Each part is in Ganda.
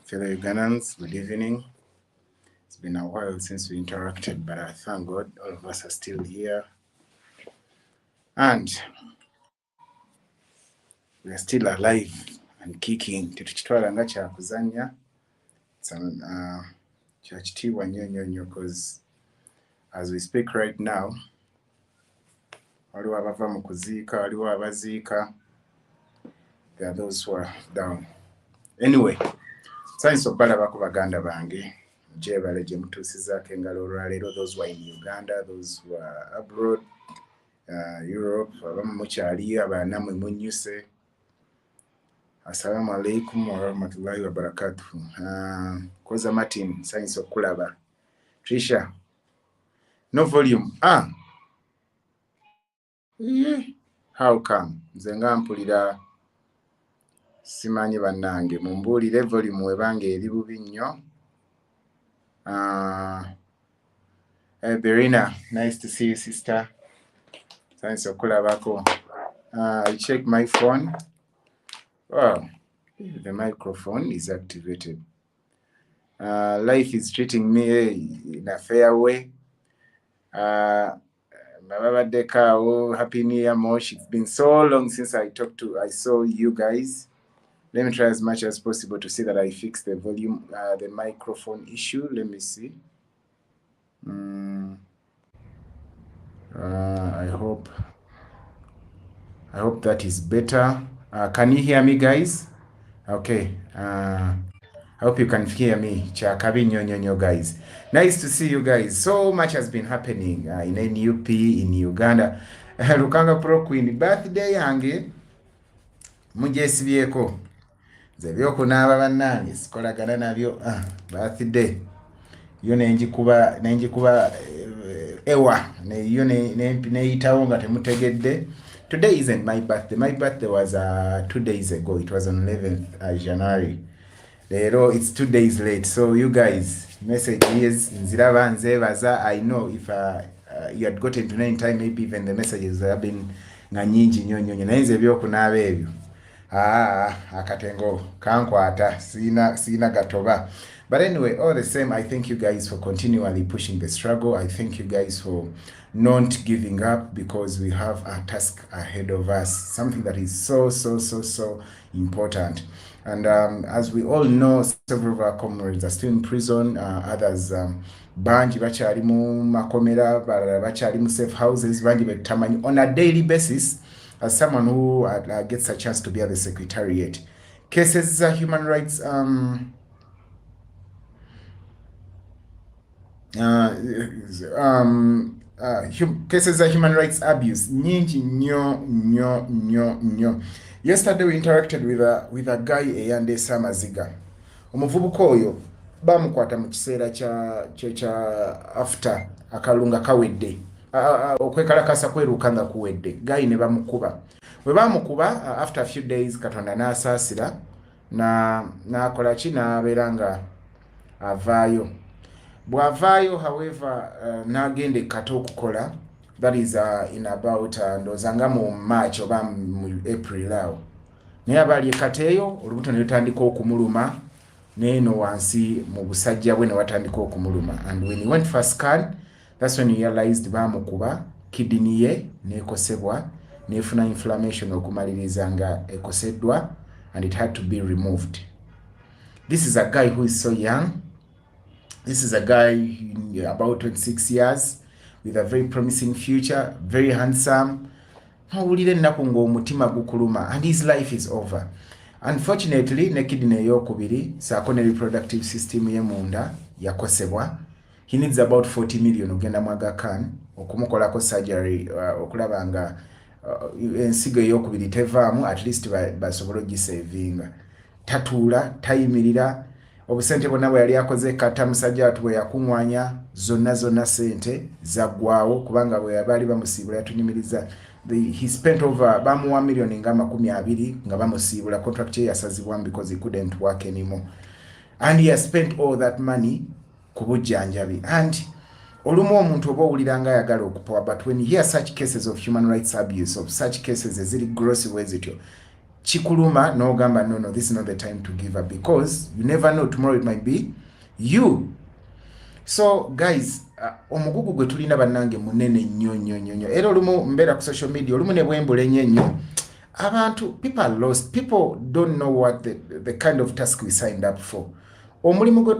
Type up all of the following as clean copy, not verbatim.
fellow Ugandans, good evening. It's been a while since we interacted, but I thank God all of us are still here. And we are still alive and kicking. Tetukitwala kyakuzanya. Kyakitiibwa nnyo because as we speak right now, waliwo abava mu kuziika, waliwo abaziika. There are those who are down. Anyway, science okubalabako baganda bange. Jebale gye mutuusizaako engalo olwaleero, those who are in Uganda, those who are abroad, Europe, abamu mukyaliyo, abalala mwe munnyuse. Assalamu alaikum wa rahmatullahi wa barakatuhu. Koza Martin, science okulaba. Trisha, no volume. How come? Nze nga mpulira simanyi bannange, mumbuulire volume webanga eri bubi nnyo. Berina, nice to see you, sister. Science okulabako. I check my phone. Wow, the microphone is activated. Life is treating me in a fair way. Happy New Year, Mosh. It's been so long since I saw you guys. Let me try as much as possible to see that I fix the volume, the microphone issue. Let me see. I hope that is better. Can you hear me, guys? Okay. I hope you can hear me. Chakabi nyonyo, guys. Nice to see you guys. So much has been happening in NUP, in Uganda. Lukanga Pro Queen birthday yange mujesibyeko. Zebyo kunaaba bannange sikolagana nabyo birthday. Yo nenjikuba ewa yo neyitawo nga temutegedde. Today isn't my birthday. My birthday was 2 days ago. It was on 11th January. It's 2 days late. So you guys, message is nziraba nzebaza. I know if you had gotten to know in time, maybe even the messages have been nganyinji nyonyo. Nainze byo kunaaba ebyo. Akatengo kankwata sina gatoba. But anyway, all the same, I thank you guys for continually pushing the struggle. I thank you guys for not giving up, because we have a task ahead of us, something that is so important. And as we all know, several of our comrades are still in prison, others banji bachali mu makomera, bachali mu safe houses, banji betamanyi on a daily basis. As someone who gets a chance to be at the Secretariat, cases human rights cases of human rights abuse nyingi nnyo. Yesterday we interacted with a guy eyande Samaziga. Omuvubuka oyo bamukwata mu kiseera kya after akalunga kawedde. Okwekalakasa kwerukanga kuwedde. Guy ne bamukuba. We bamukuba after a few days Katonda n'asaasira n'akola ki n'abeera nga avaayo. Bwavaayo, however, nagende kato okukola. That is in about ndozanga mu March oba mu April awo. Naye abali kateyo olubuto ne lutandika okumuluma neno wansi mu busajja bwe ne watandika okumuluma. And when he went for scan, that's when he realized bamukuba kidney ye nekosebwa nefuna inflammation okumaliriza nga ekoseddwa, and it had to be removed. This is a guy who is so young. This is a guy about 26 years with a very promising future, very handsome. Mawulire nnaku ng'omutima gukuluma, and his life is over. Unfortunately, ne kidney ey'okubiri saako ne reproductive system ye munda yakosebwa. He needs about 40 million ogenda mu Aga Khan okumukolako surgery okulaba nga ensigo ey'okubiri tevaamu, at least basobole ogisavinga. Tatuula, tayimirira. Obusente bonna bwe yali akoze kata musajja watu bwe yakunwanya zonna sente zaggwawo, kubanga bwe yabali bamusiibula yatunyumiriza. He spent over bamuwa million nga 20 nga bamusiibula. Contract ye yasazibwa because he couldn't work anymore, and he has spent all that money ku bujjanjabi. And olumu omuntu oba owuliranga ayagala okupowa, but when you hear such cases of human rights abuse, of such cases eziri gross bwe zityo, chikuluma n'ogamba no, this is not the time to give up, because you never know, tomorrow it might be you. So guys, omugugu gwe tulina bannange munene nnyo. Era olumu mbeera ku social media, olumu ne bwembula ennyo abantu, people are lost, people don't know what the kind of task we signed up for. Omulimu gwe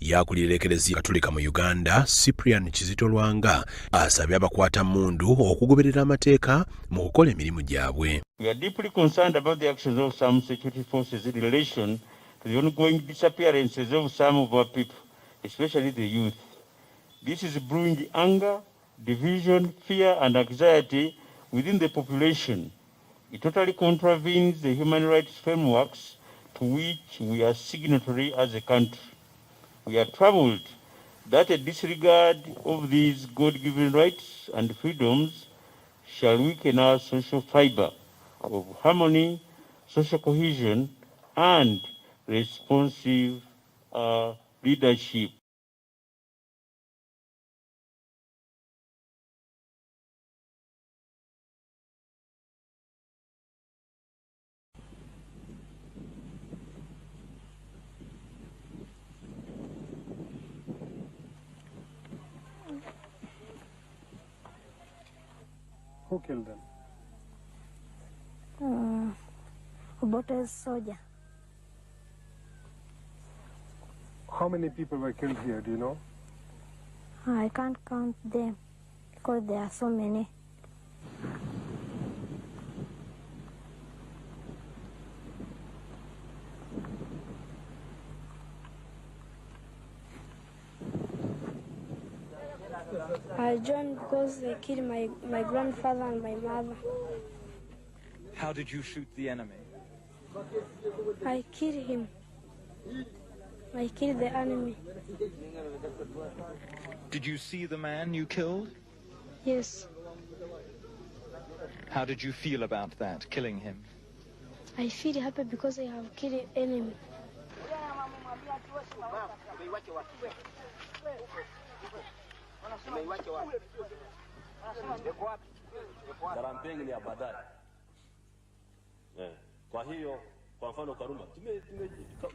yakulira eklezia katolika mu Uganda, Cyprian Kizito Lwanga asabye abakwata mmundu okugoberera amateeka mu kukola emirimu gyabwe. We are deeply concerned about the actions of some security forces in relation to the ongoing disappearances of some of our people, especially the youth. This is brewing anger, division, fear, and anxiety within the population. It totally contravenes the human rights frameworks to which we are signatory as a country. We are troubled that a disregard of these God-given rights and freedoms shall weaken our social fiber of harmony, social cohesion, and responsive leadership. Who killed them? Obote's soldier. How many people were killed here, do you know? I can't count them because there are so many. I joined because they killed my grandfather and my mother. How did you shoot the enemy? I killed him. I killed the enemy. Did you see the man you killed? Yes. How did you feel about that, killing him? I feel happy because I have killed enemy. Kampeni ni ya baadaye. Kwa hiyo kwa mfano Karuma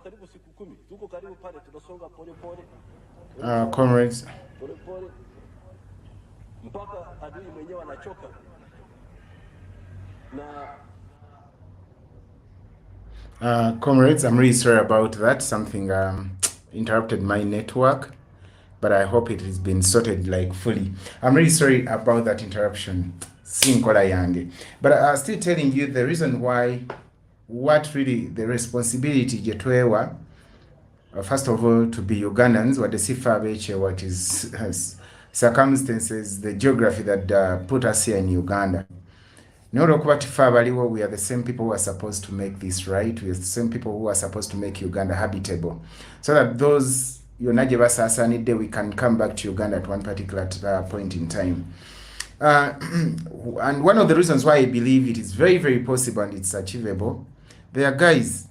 karibu siku 10 tuko karibu pale tunasonga pole pole. Comrades. Pole pole. Mpaka adui mwenyewe anachoka. Na comrades, I'm really sorry about that. Something interrupted my network, but I hope it has been sorted like fully. I'm really sorry about that interruption. Sinkola yange. But I'm still telling you the reason why, what really the responsibility first of all to be Ugandans, what the sifa beche, what is circumstances, the geography that put us here in Uganda. We are the same people who are supposed to make this right. We are the same people who are supposed to make Uganda habitable. So that those we can come back to Uganda at one particular point in time. And one of the reasons why I believe it is very, very possible and it's achievable, there are guys,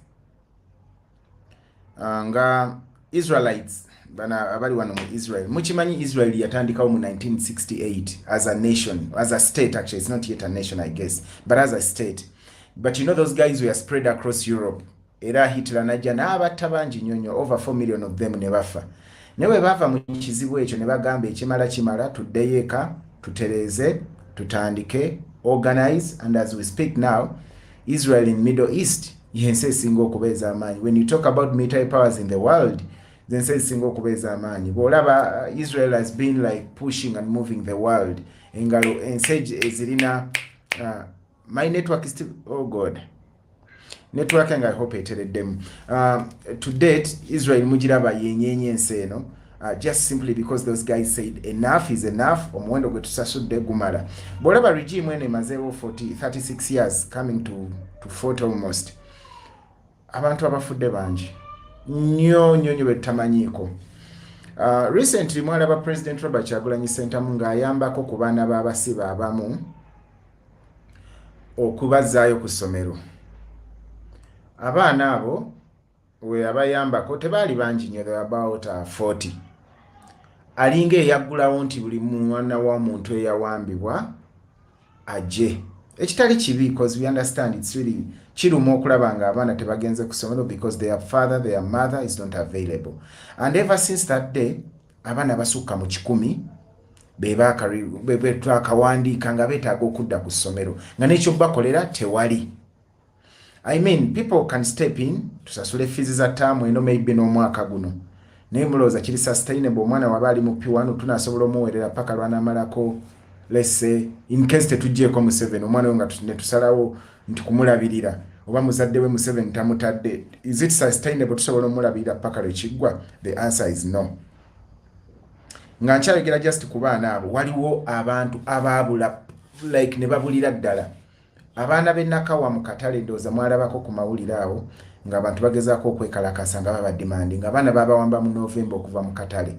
Israelites, abali wano mu Israel. Muchimanyi Israel yatandikawo mu 1968 as a nation, as a state actually. It's not yet a nation, I guess, but as a state. But you know those guys were spread across Europe. Era Hitler najja n'abatta bangi nnyo, over 4 million of them ne bafa. Newe bava mu kizibu ekyo ne bagamba ekimala tuddeyo eka, tutereze, tutandike, organize, and as we speak now, Israel in Middle East yense esinga okubeeza amaanyi. When you talk about military powers in the world, then say single kubeza amaanyi. Bolaba Israel has been like pushing and moving the world. Engalo ensage ezirina my network is still, oh god. Networking, I hope it them. To date, Israel mujiraba yenyenye enseno. Just simply because those guys said enough is enough. Omwendo gwe tusasudde gumala. Bolaba regime when emazewo 36 years coming to 40 almost. Abantu abafudde bangi. Nyo betamanyiko. Recently mwalaba President Robert Kyagulanyi Ssentamu ng'ayambako ku baana b'abasibe abamu okubazaayo ku ssomero. Abaana abo we abayambako tebaali bangi nnyo, they were about 40. Alinga eyaggulawo nti buli mwana wa muntu eyawambibwa ajje. Ekitali kibi, because we understand it's really kiruma okulaba nga abaana tebagenze ku ssomero because their father, their mother is not available. And ever since that day, abaana basukka mu 100 bakawandiika nga beetaaga okudda ku ssomero nga n'ekyo bakolera tewali. I mean, people can step in, tusasule fees za term eno maybe n'omwaka guno. Naye mulowooza kiri sustainable omwana waba ali mu P1 tunaasobola omuweerera paka lw'anaamalako, let's say, in case tetuggyeko mu 7, omwana we nga netusalawo nti kumulabirira, oba muzadde we mu 7 tamutadde. Is it sustainable tusobola omulabirira paka lwekiggwa? The answer is no. Nga nkyayogera just ku baana abo, waliwo abantu abaabula like ne babulira ddala. Abaana b'ennakawa mu katale ndowooza mwalabako ku mawulire awo ng'abantu bagezaako okwekalakasa nga babadimandi nga abaana babawamba mu November okuva mu katale.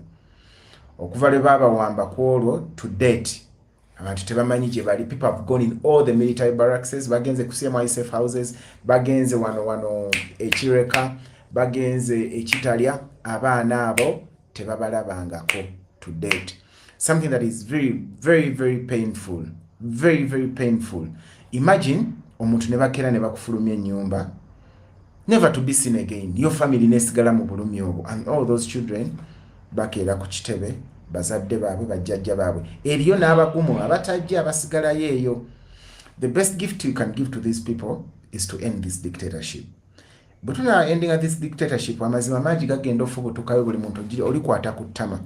Okuva lwe babawamba ku olwo to date abantu tebamanyi gye bali. People have gone in all the military barracks, bagenze ku CMI safe houses, bagenze wano ekireka, bagenze ekitalya. Abaana abo tebabalabangako to date. Something that is very, very, very painful. Very, very painful. Imagine omuntu ne bakera ne bakufulumya ennyumba, never to be seen again. Your family nesigala mu bulumi obwo, and all those children bakeera ku kitebe bazadde baabwe bajjajja baabwe. Eriyo n'abagumu abatajja abasigalayo eyo. The best gift you can give to these people is to end this dictatorship. But tuna ending at this dictatorship, amazima mangi gagenda ofubutukayo buli muntu olikwata ku ttama.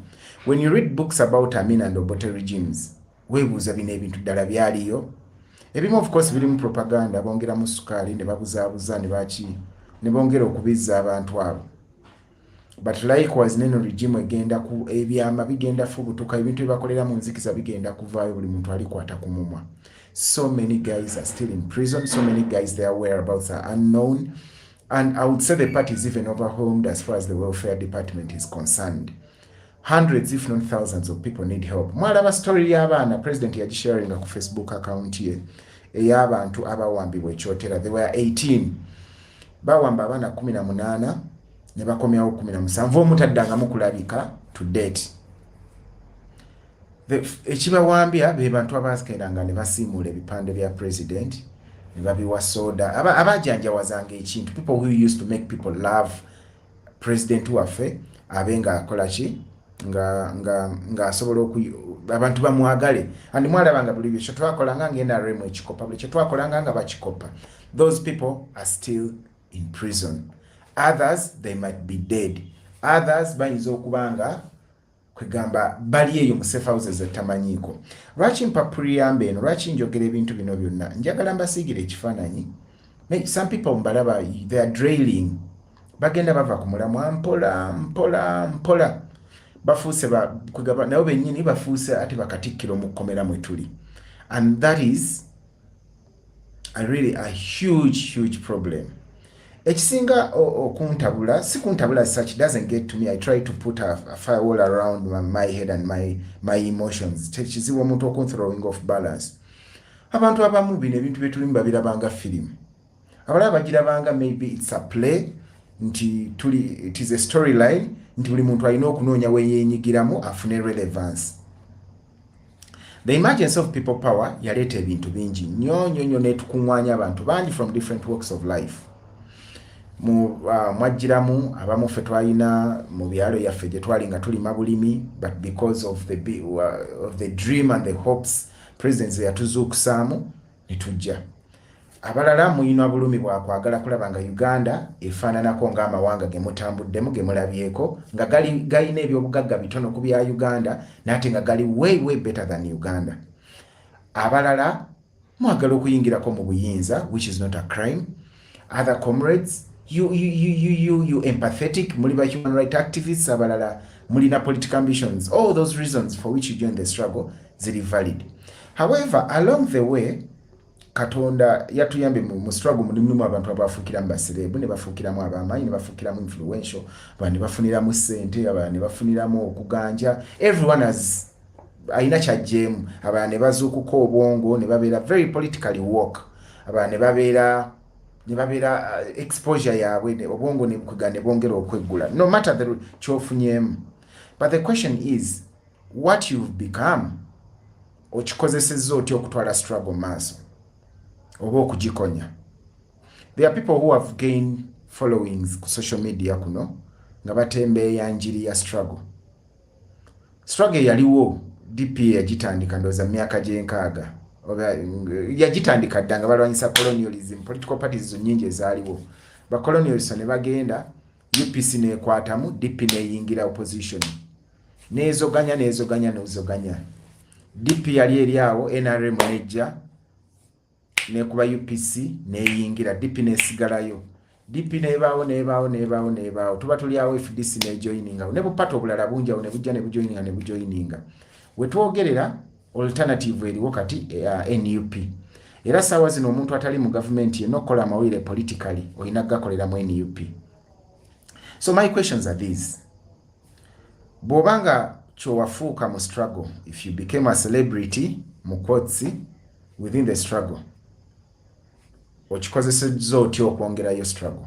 When you read books about Amin and Obote regimes, weebuuza bino ebintu ddala byaliyo. Ebimu of course birimu propaganda, bongera mu sukaali ne babuzaabuza ne baki ne bongera okubizza abantu abo. But likewise neno regime egenda ku ebyama bigenda fubutuka, ebintu ebibakolera mu nzikiza bigenda kuvaayo, buli muntu alikwata ku mumwa. So many guys are still in prison, so many guys, their whereabouts are unknown, and I would say the party is even overwhelmed as far as the welfare department is concerned. Hundreds if not thousands of people need help. Mwalaba story y'abaana president yagisharinga ku Facebook account ye ey'abantu abawambibwa ekyotera. They were 18. Bawamba abaana 18 ne bakomyawo 17 omutaddangamu kulabika to date. Ekibawambya be bantu abaakeranga ne basiimuula ebipande bya president ne babiwa soda. Abajjanjawazanga ekintu, people who used to make people love president waffe abenga akola ki nga asobola abantu bamwagale. And mwalabanga buli bye twakolanga ngenda remu ekikopa, buli kye twakolanga nga bakikopa. Those people are still in prison. Others, they might be dead. Others, bayinza okubanga kwegamba bali eyo mu safe houses etamanyiiko. Lwaki mpapuliyamba eno, lwaki njogera ebintu bino byonna? Njagala mbasiigire ekifaananyi. Some people mbalaba, they are drailing. Bagenda bava ku mulamwa mpola. bafuuse kugaba nabo bennyini bafuuse ate bakatikkiro mu kkomera mwe tuli, and that is a huge problem. Ekisinga okuntabula, si kuntabula as such, doesn't get to me. I try to put a firewall around my head and my emotions. Tekizibu omuntu throwing off balance. Abantu abamu bino ebintu bye tulimu babirabanga film. Abalala bagirabanga maybe it's a play, it is a storyline, nti buli muntu alina okunoonya weyenyigiramu afune relevance. The emergence of people power yaleeta ebintu bingi nnyo netukuŋŋaanya abantu bangi from different walks of life. Mwajjiramu abamu ffe twalina mu byalo yaffe gye twali nga tulima bulimi, but because of the dream and the hopes presidents yatuzuukusaamu ne tujja. Abalala muyina bulumi bwa kwagala kulaba nga Uganda efaananako ng'amawanga ge mutambuddemu ge mulabyeko nga galina ebyobugagga bitono ku bya Uganda nate nga gali way better than Uganda. Abalala mwagala okuyingirako mu buyinza, which is not a crime. Other comrades, you empathetic, muli ba human rights activists, abalala mulina political ambitions. All those reasons for which you join the struggle ziri valid. However, along the way, Katonda yatuyambe mu struggle mulimu abantu abafuukira mu baserebu, ne bafuukiramu abamanyi, ne bafuukiramu influential, bandi bafuniramu ssente, abandi bafuniramu okuganja. Everyone has aina kyajjeemu. Abandi ne bazuukuka obwongo, ne babeera very politically woke. Abandi ne babeera exposure yaabwe, obwongo ne bukugane bwongera okweggula. No matter the kyofunyeemu. But the question is, what you've become, okikozesezza otya okutwala struggle maaso oba okugikonya. There are people who have gained followings ku social media kuno nga batembeeya njiri ya struggle. Struggle yaliwo DP yagitandika ndowooza myaka gy'enkaaga. Yagitandika dda nga balwanyisa colonialism, political parties nnyingi ezaaliwo. Ba colonialism ne bagenda, UPC neekwatamu, DP neeyingira opposition. Neezoganya. DP yali eri awo, NRM nejja nekuba UPC neeyingira, DP neesigalayo. DP nebaawo. Tuba tuli awo FDC neejoininga. Ne bupato obulala bungi awo ne bujja ne bujoininga. We twogerera alternative eriwo kati NUP. Era saawa zino omuntu atali mu government yenna okukola amawulire politically olina gakoleramu NUP. So my questions are these. Bw'obanga kyowafuuka mu struggle, if you became a celebrity mu quotes within the struggle, okikozesezza otya okwongerayo struggle?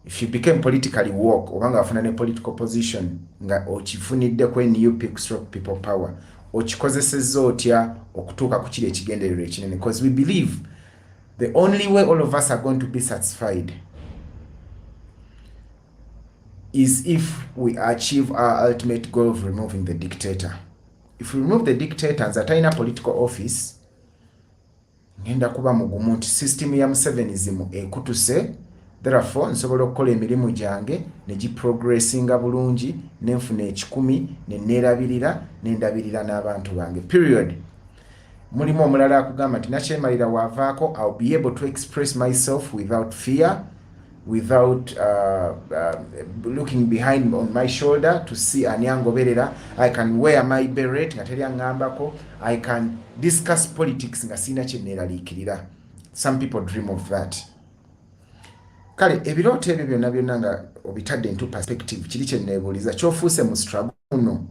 If you became politically woke, obanga afuna ne political position nga okifunidde ku NUP stroke people power, okikozesezza otya okutuuka ku kiri ekigendererwa ekinene? Because we believe the only way all of us are going to be satisfied is if we achieve our ultimate goal of removing the dictator. If we remove the dictator nze atalina political office, ngenda kuba mugumu nti system ya Musevenism ekutuse, therefore nsobola okukola emirimu gyange ne giprogressinga bulungi, nenfuna ekikumi, nendabirira n'abantu bange. Period. Mulimu omulala akugamba nti nakyemalira waavaako, I'll be able to express myself without fear, without looking behind on my shoulder to see ani angoberera. I can wear my beret nga teri angambako. I can discuss politics nga sina kye neeraliikirira. Some people dream of that. Kale ebirooto ebyo byonna nga obitadde into perspective, kiri kye neebuuliza, kyofuuse mu struggle no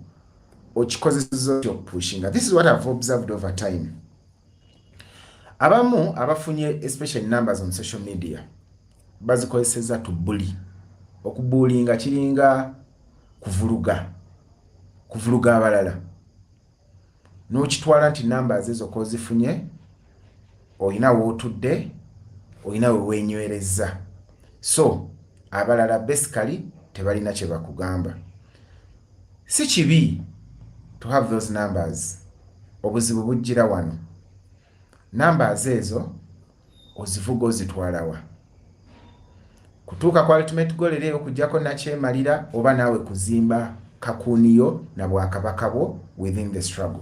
okikozesezza otya okupushinga? This is what I've observed over time. Abamu abafunye especially numbers on social media bazikozesezza to bully. Okubulinga kiringa kuvuluga abalala. N'okitwala nti numbers ezo kozifunye, olina wootudde, olina wewenywereza. So abalala basically tebalina kye bakugamba. Si kibi to have those numbers. Obuzibu bujjira wano. Numbers ezo ozivuga ozitwalawa. Kutuuka kwa ultimate goal eri okujjako nakyemalira oba naawe kuzimba kakuniyo na bwakabaka bwo within the struggle.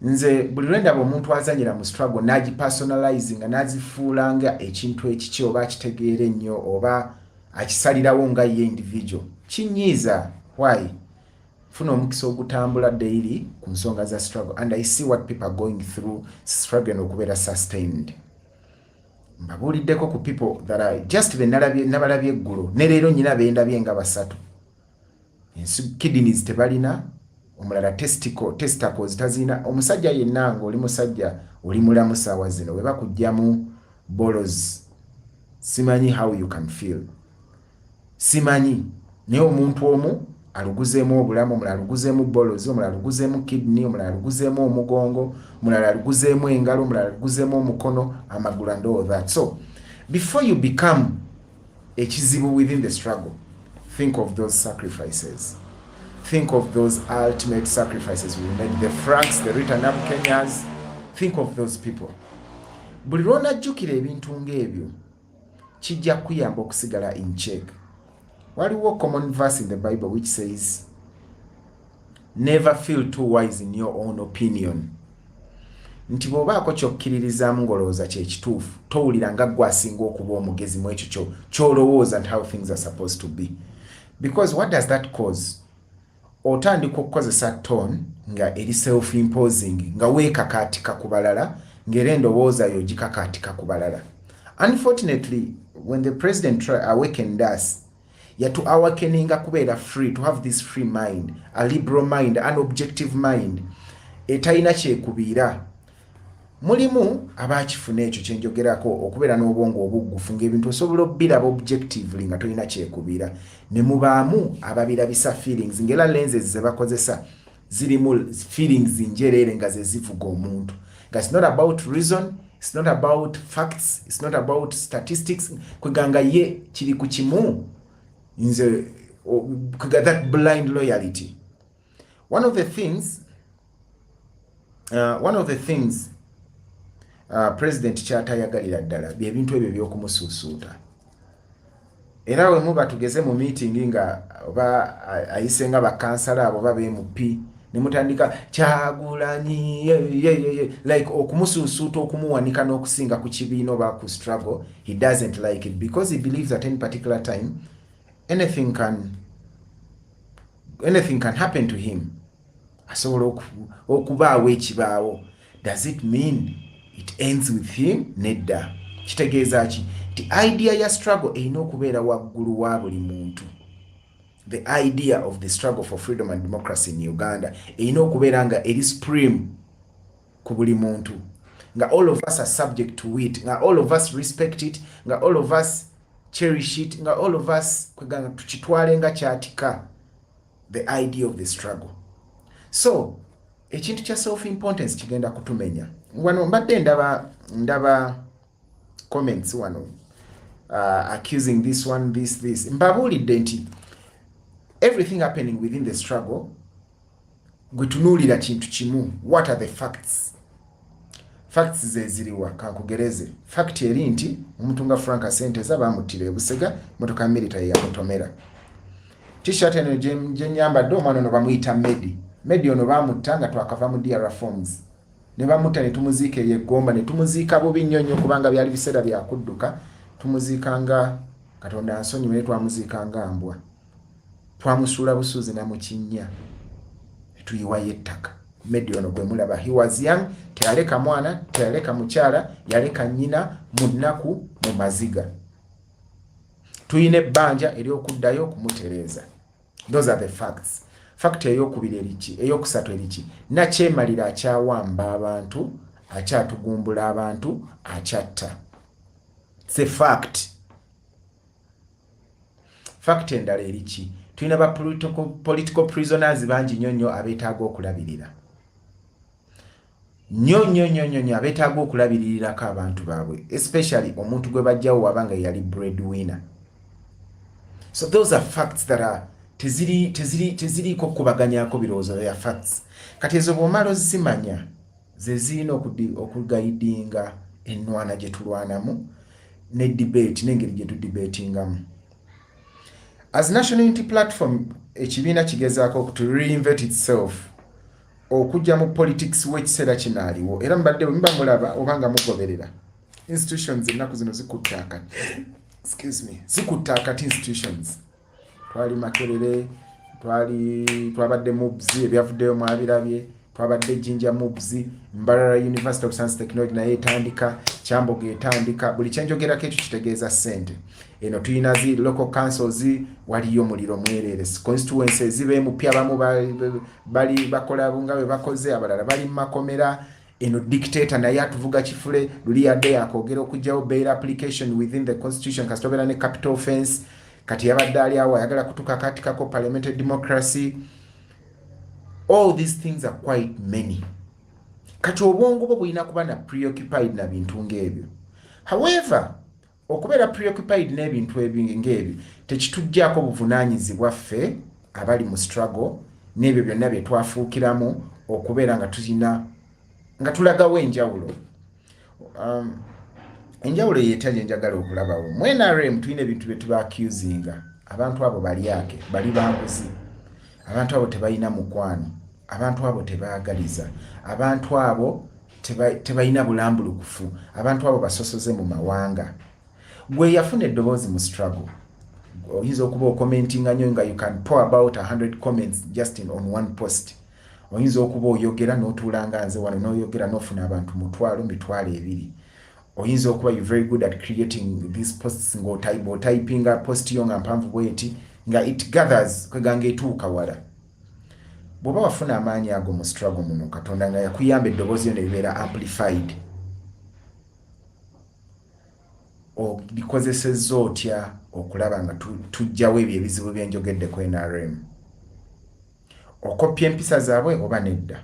Nze buli lwendaba omuntu azanyira mu struggle n'agipersonalizing n'azifuulanga ekintu ekiki oba akitegeera ennyo oba akisalirawo nga ye individual, kinyiiza. Why? Funa omukisa ogutambula daily ku nsonga za struggle, and I see what people are going through, struggling okubeera sustained. Mbabuuliddeko ku people that are just nabalabye eggulu ne leero nnyina bendabye nga basatu. Kidneys tebalina, omulala testicles tazina. Omusajja yenna ng'oli musajja oli mulamu ssaawa zino bwe bakugyamu bolos, simanyi how you can feel. Simanyi naye omuntu omu aluguzeemu obulamu, omulala aluguzeemu bolos, omulala aluguzeemu kidney, omulala aluguzeemu omugongo, omulala aluguzeemu engalo, omulala aluguzeemu omukono, amagulu and all that. So before you become ekizibu within the struggle, think of those sacrifices. Think of those ultimate sacrifices we made. The Franks, the written up Kenyans. Think of those people. Buli lw'onajjukira ebintu ng'ebyo kijja kuyamba okusigala in check. Waliwo common verse in the Bible which says, never feel too wise in your own opinion. Nti bw'obaako ky'okkiririzaamu ng'olowooza kye kituufu, towulira nga ggwe asinga okuba omugezi mu ekyo ky'olowooza and how things are supposed to be. Because what does that cause? Otandika okukozesa tone nga eri self-imposing, nga weekakaatika ku balala, ng'era endowooza yo gikakaatika ku balala. Unfortunately, when the president awakened us, yatu awakeninga kubeera free, to have this free mind, a liberal mind, an objective mind, etalina kyekubiira. Mulimu abakifuna ekyo kye njogerako, okubeera n'obwongo obuggufu ng'ebintu osobola obbiraba objectively nga tolina kyekubiira. Ne mubaamu ababirabisa feelings, ng'era lenses ze bakozesa zirimu feelings njereere nga ze zivuga omuntu. It's not about reason, it's not about facts, it's not about statistics. Kweganga ye kiri ku kimu, nze that blind loyalty. One of the things President kyatayagalira ddala bye bintu ebyo by'okumusuusuuta. Era we muba tugeze mu meeting nga oba ayise nga bakansala abo ba BMP ne mutandika Kyagulanyi like okumusuusuuta, okumuwanika n'okusinga ku kibiina oba ku struggle. He doesn't like it because he believes at any particular time anything can happen to him. Asobola okubaawo ekibaawo. Does it mean it ends with him? Nedda. Kitegeeza ki? The idea ya struggle erina okubeera waggulu wa buli muntu. The idea of the struggle for freedom and democracy in Uganda erina okubeera nga eri supreme ku buli muntu. Nga all of us are subject to it. Nga all of us respect it. Nga all of us cherish it. Nga all of us kweganga tukitwale nga kyatika. The idea of the struggle. So, ekintu kya self-importance kigenda kutumenya. Wano mbadde ndaba comments wano accusing this one, this. Mbabuulidde nti everything happening within the struggle gwe tunuulira kintu kimu. What are the facts? Facts ze ziriwa kankugereze. Fact eri nti omuntu nga Frank Asenteza bamuttira e Busega, motoka military yamutomera. T-shirt eno gye nyambadde omwana ono bamuyita Medi ono bamutta nga twakava mu DR forms. Ne bamutta ne tumuziika ye Gomba, ne tumuziika bubi nnyo nnyo kubanga byali biseera bya kudduka. Tumuziika nga Katonda ansonyiwe, ne twamuziika nga mbwa. Twamusuula busuuzi na mu kinnya. Tuyiwayo ettaka. Medi ono gwe mulaba. He was young, teyaleka mwana, teyaleka mukyala, yaleka nnyina mu nnaku mu maziga. Tuyina ebbanja ery'okuddayo okumutereeza. Those are the facts. Fact ey'okubiri eriki, ey'okusatu eriki. Nakyemalira akyawamba abantu, akyatugumbula abantu, akyatta. It's a fact. Fact endala eriki. Tuyina ba political prisoners bangi nnyo abeetaaga okulabirira. Nnyo abeetaaga okulabirirako abantu baabwe, especially omuntu gwe bajjawo wabanga yali breadwinner. So those are facts that are teziriiko kubaganyako birowoozo ya facts. Kati ezo bw'omala ozimanya ze zirina okugayidinga ennwana gye tulwanamu ne debate n'engeri gye tudebatingamu. As National Unity Platform, ekibiina kigezaako to reinvent itself okujja mu politics w'ekiseera kinaaliwo, era mbadde mba mulaba obanga mugoberera institutions ennaku zino zikutte akati institutions. twali Makerere, twabadde Mubs ebyavuddeyo mwabirabye, twabadde Jinja Mubs, Mbarara University of Science Technology naye etandika, Kyambogo etandika, buli kyenjogerako ekyo kitegeeza ssente. Eno tuyina zi local councils waliyo muliro mwerere, constituencies zibeemu pya abamu bali bakola bunga bwe bakoze, abalala bali mu makomera. Eno dictator naye atuvuga kifule luli yadde akoogera okugyawo bail application within the constitution kasitobera ne capital offense kati yabadde ali awo ayagala kutukakatikako parliamentary democracy. All these things are quite many. Kati obwongo bwo bulina kuba na preoccupied na bintu ng'ebyo. However, okubeera preoccupied n'ebintu ng'ebyo tekituggyako buvunaanyizibwa ffe abali mu struggle n'ebyo byonna bye twafuukiramu okubeera nga tulagawo enjawulo. Enjawulo yeetali njagala okulabawo. Mu NRM tulina ebintu bye tuba accusinga. Abantu abo balyake, bali banguzi. Abantu abo tebalina mukwano. Abantu abo tebaagaliza. Abantu abo tebalina bulambulukufu. Abantu abo basosoze mu mawanga. Gwe yafuna eddoboozi mu struggle. Oyinza okuba okomentinga nnyo nga you can pour about 100 comments just on one post. Oyinza okuba oyogera n'otuulanga nze wano n'oyogera n'ofuna abantu mitwalo 200. Oyinza okuba you very good at creating these posts ng'otypinga post yo nga mpanvu bweti nga it gathers kweganga etuuka wala. Bw'oba wafuna amaanyi ago mu struggle muno Katonda nga yakuyamba eddoboozi yo ne libeera amplified. Obikozesezza otya okulaba nga tujjawo ebyo ebizibu bye njogedde ku NRM. Okopya empisa zaabwe oba nedda.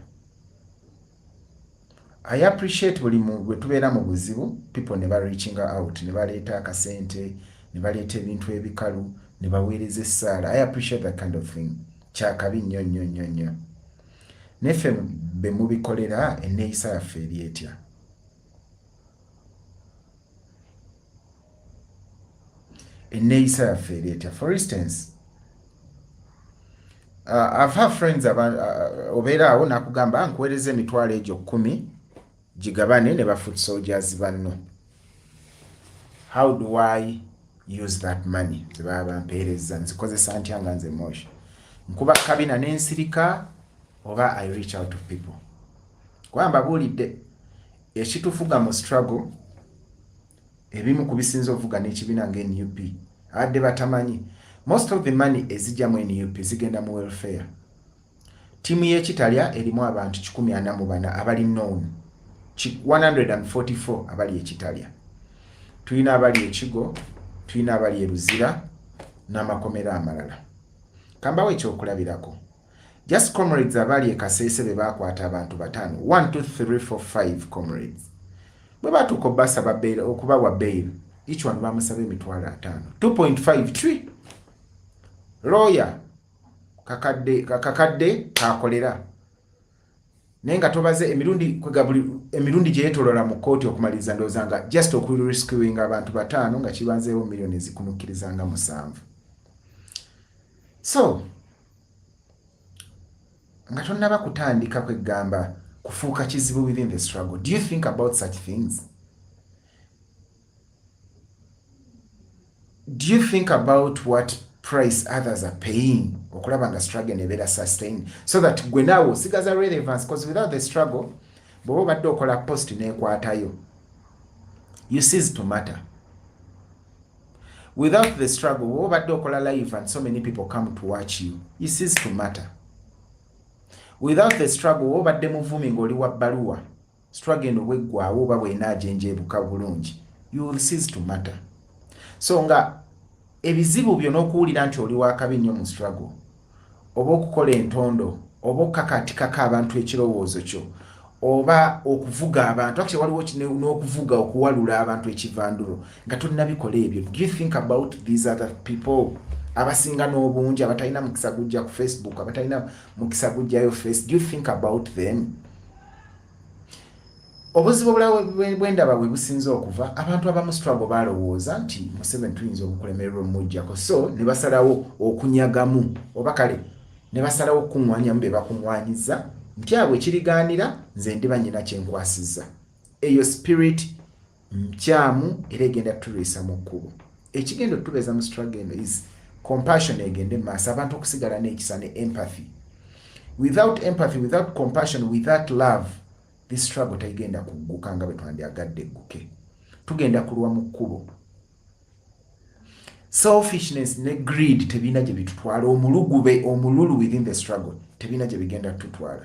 I appreciate buli bwe tubeera mu buzibu people ne reaching out ne baleeta akasente ne baleeta ebintu ebikalu ne baweereza essaala. I appreciate that kind of thing. Kyakabi nnyo. Neffe be mubikolera enneeyisa yaffe eri etya. Enneeyisa yaffe eri etya. For instance, I've had friends obeera awo nakugamba nkuweereza emitwalo egyo 10 gigabane ne ba foot soldiers banno. How do I use that money? Tebaba bampeereza nzikozesa ntya nga nze Moshi. Nkuba kabina n'ensirika oba I reach out to people. Kwamba bulidde ekitufuga mu struggle ebimu kubisinza ovuga n'ekibiina ng'NUP adde batamanyi. Most of the money ezijja mu NUP zigenda mu welfare. Timu y'ekitalya erimu abantu 144 abali known. 144 abali ekitalya. Tuyina abali ekigo, tuyina abali eruzira n'amakomera amalala. Kambawo ekyokulabirako. Just comrades abali ekaseese be bakwata abantu 5. 1, 2, 3, 4, 5 comrades. Bwe batuuka basaba bail okubawa bail. Each one bamusaba emitwalo 5. 2.5 tree. Lawyer kakadde kakolera nenga tobaze emirundi gye yetolola mu kooti okumaliriza ndozanga just rescuing abantu 5 nga kibanzeewo millions zikunukkirizanga 7. So nga tonnaba kutandika kwegamba kufuuka kizibu within the struggle. Do you think about such things? Do you think about what price others are paying okulaba nga struggle nebeera sustained so that gwe naawe osigaza relevance, because without the struggle bw'oba obadde okola post n'ekwatayo you cease to matter. Without the struggle bw'oba obadde okola live and so many people come to watch you cease to matter. Without the struggle bw'oba obadde muvumi ng'oli wa bbaluwa struggle eno bweggwaawo oba bw'enaajenjeebuka bulungi you will cease to matter. So nga ebizibu byo n'okuwulira nti oli wakabi nnyo mu struggle oba okukola entondo oba okukakatikako abantu ekirowoozo kyo oba okuvuga abantu actually waliwo n'okuvuga okuwalula abantu ekivandulo nga tonnabikola ebyo. Do you think about these other people abasinga n'obungi abatalina mukisa gujja ku Facebook abatalina mukisa gujjayo face? Do you think about them? Obuzibu bwendaba bwe businza okuva abantu abamu struggle balowooza nti Museveni tuyinza okukulemererwa omujjako so ne basalawo okunyagamu oba kale ne basalawo okuŋŋwanyamu be bakuŋŋwanyiza nti abwe kirigaanira nze ndiba nnyina kyenkwasizza. Eyo spirit nkyamu era egenda tutuleesa mu kkubo. Ekigenda otubeeza mu struggle eno is compassion egende maaso abantu okusigala n'ekisa ne empathy. Without empathy, without compassion, without love, this struggle tegenda kugguka nga bwe twandyagadde egguke. Tugenda kulwa mu kkubo. Selfishness ne greed tebina gye bitutwala. Omululu within the struggle tebina gye bigenda tutwala.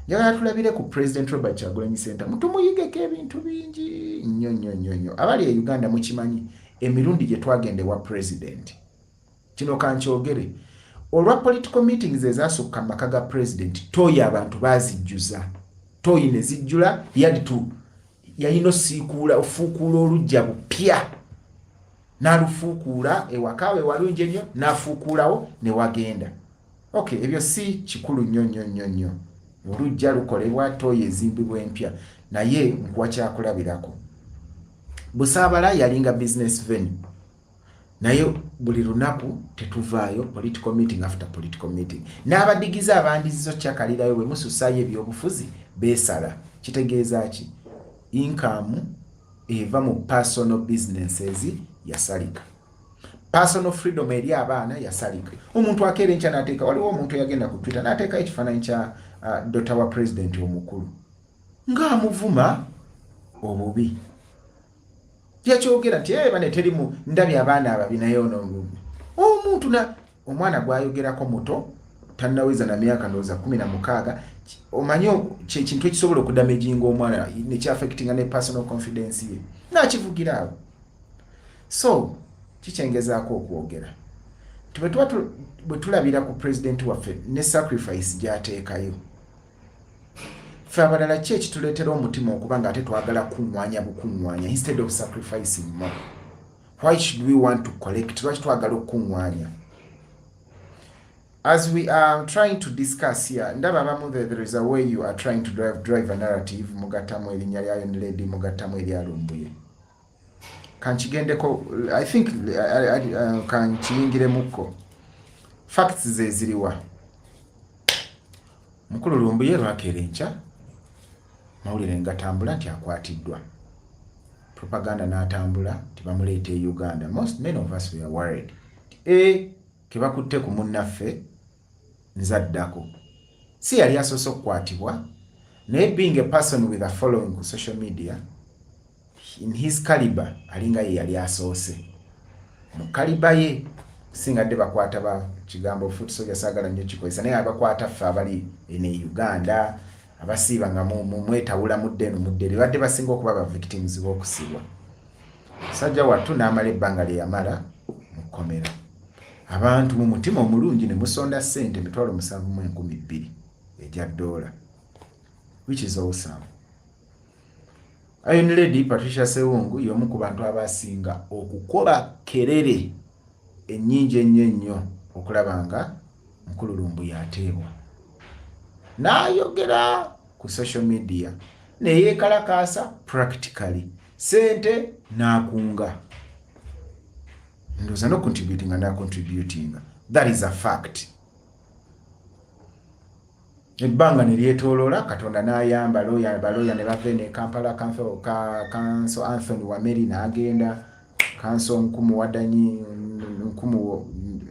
Njagala tulabire ku President Robert Kyagulanyi Ssentamu mutumuyigeko ebintu bingi nnyo. Abali e Uganda mukimanyi emirundi gye twagende wa president. Kino kankyogere. Olwa political meetings ezasukka maka ga president, toyi abantu bazijjuza. Toyi ne zijjula yalina siikuula ofuukuula olujja bupya. N'alufuukuula ewakawe walungi ennyo n'afuukuulawo ne wagenda. Okay, ebyo si kikulu nnyo. Olujja lukolebwa toyi ezimbibwa empya. Naye nkuwa kyakulabirako. Busaabala yalinga business venue. Naye buli lunaku tetuvaayo political meeting after political meeting. N'abadigiza abandizizo kyakalirayo bwe mususaayo ebyobufuzi beesala. Kitegeeza ki? Income eva mu personal businesses yasalika. Personal freedom eri abaana yasalika. Omuntu akeera enkya n'ateeka, waliwo omuntu yagenda ku Twitter n'ateeka ekifaananyi kya Dr. wa president omukulu ng'amuvuma obubi. Yakyogera nti bane teri mu ndabye abaana ababi naye ono omuntu omwana gwayogerako muto tannaweza na myaka ndowooza 16 omanyo kintu ekisobola okudamejinga omwana ne kyaffectinga ne personal confidence ye n'akivugira awo. So kikyengezaako okwogera bwe tulabira ku president waffe ne sacrifice gy'ateekayo, ffe abalala ki ekituleetera omutima okuba nga ate twagala kuŋŋwanya instead of sacrificing more? Why should we want to collect? Lwaki twagala okuŋŋwanya? As we are trying to discuss here, ndaba abamu there is a way you are trying to drive a narrative, mugattamu erinnya lya Lady, mugattamu erya Lumbuye. Kankigendeko, I think kankiyingiremuko. Facts ze ziriwa. Mukulu Lumbuye lwakeera enkya mawulire ngatambula nti akwatiddwa. Propaganda n'atambula tibamuleeta e Uganda. Many of us were worried. Kebakutte ku munnaffe nzaddako. Si yali asoose okukwatibwa, naye being a person with a following ku social media, in his caliber, alinga ye yali asoose. Mu caliber ye, singadde bakwata ba kigambo foot soldier saagala nnyo kikozesa, naye abakwata ffe abali ne Uganda, abasiiba nga mwetawula mudde badde basinga okuba ba victims b'okusibwa. Sajja wattu n'amala ebbanga lye yamala mu kkomera. Abantu mu mutima omulungi ne musonda ssente $7,200 ejja $, which is awesome. Iron Lady Patricia Sewungu y'omu ku bantu abasinga okukola kerere ennyingi ennyo okulaba nga Mukulu Lumbuye ateebwa. N'ayogera ku social media ne yeekalakaasa practically sente n'akunga. Ndowooza no contributing and contributing. That is a fact. Ebbanga ne lyetooloola, Katonda n'ayamba baloya ne bava ne Kampala Council Anthony Wameri n'agenda, Council Nkumu Wadanyi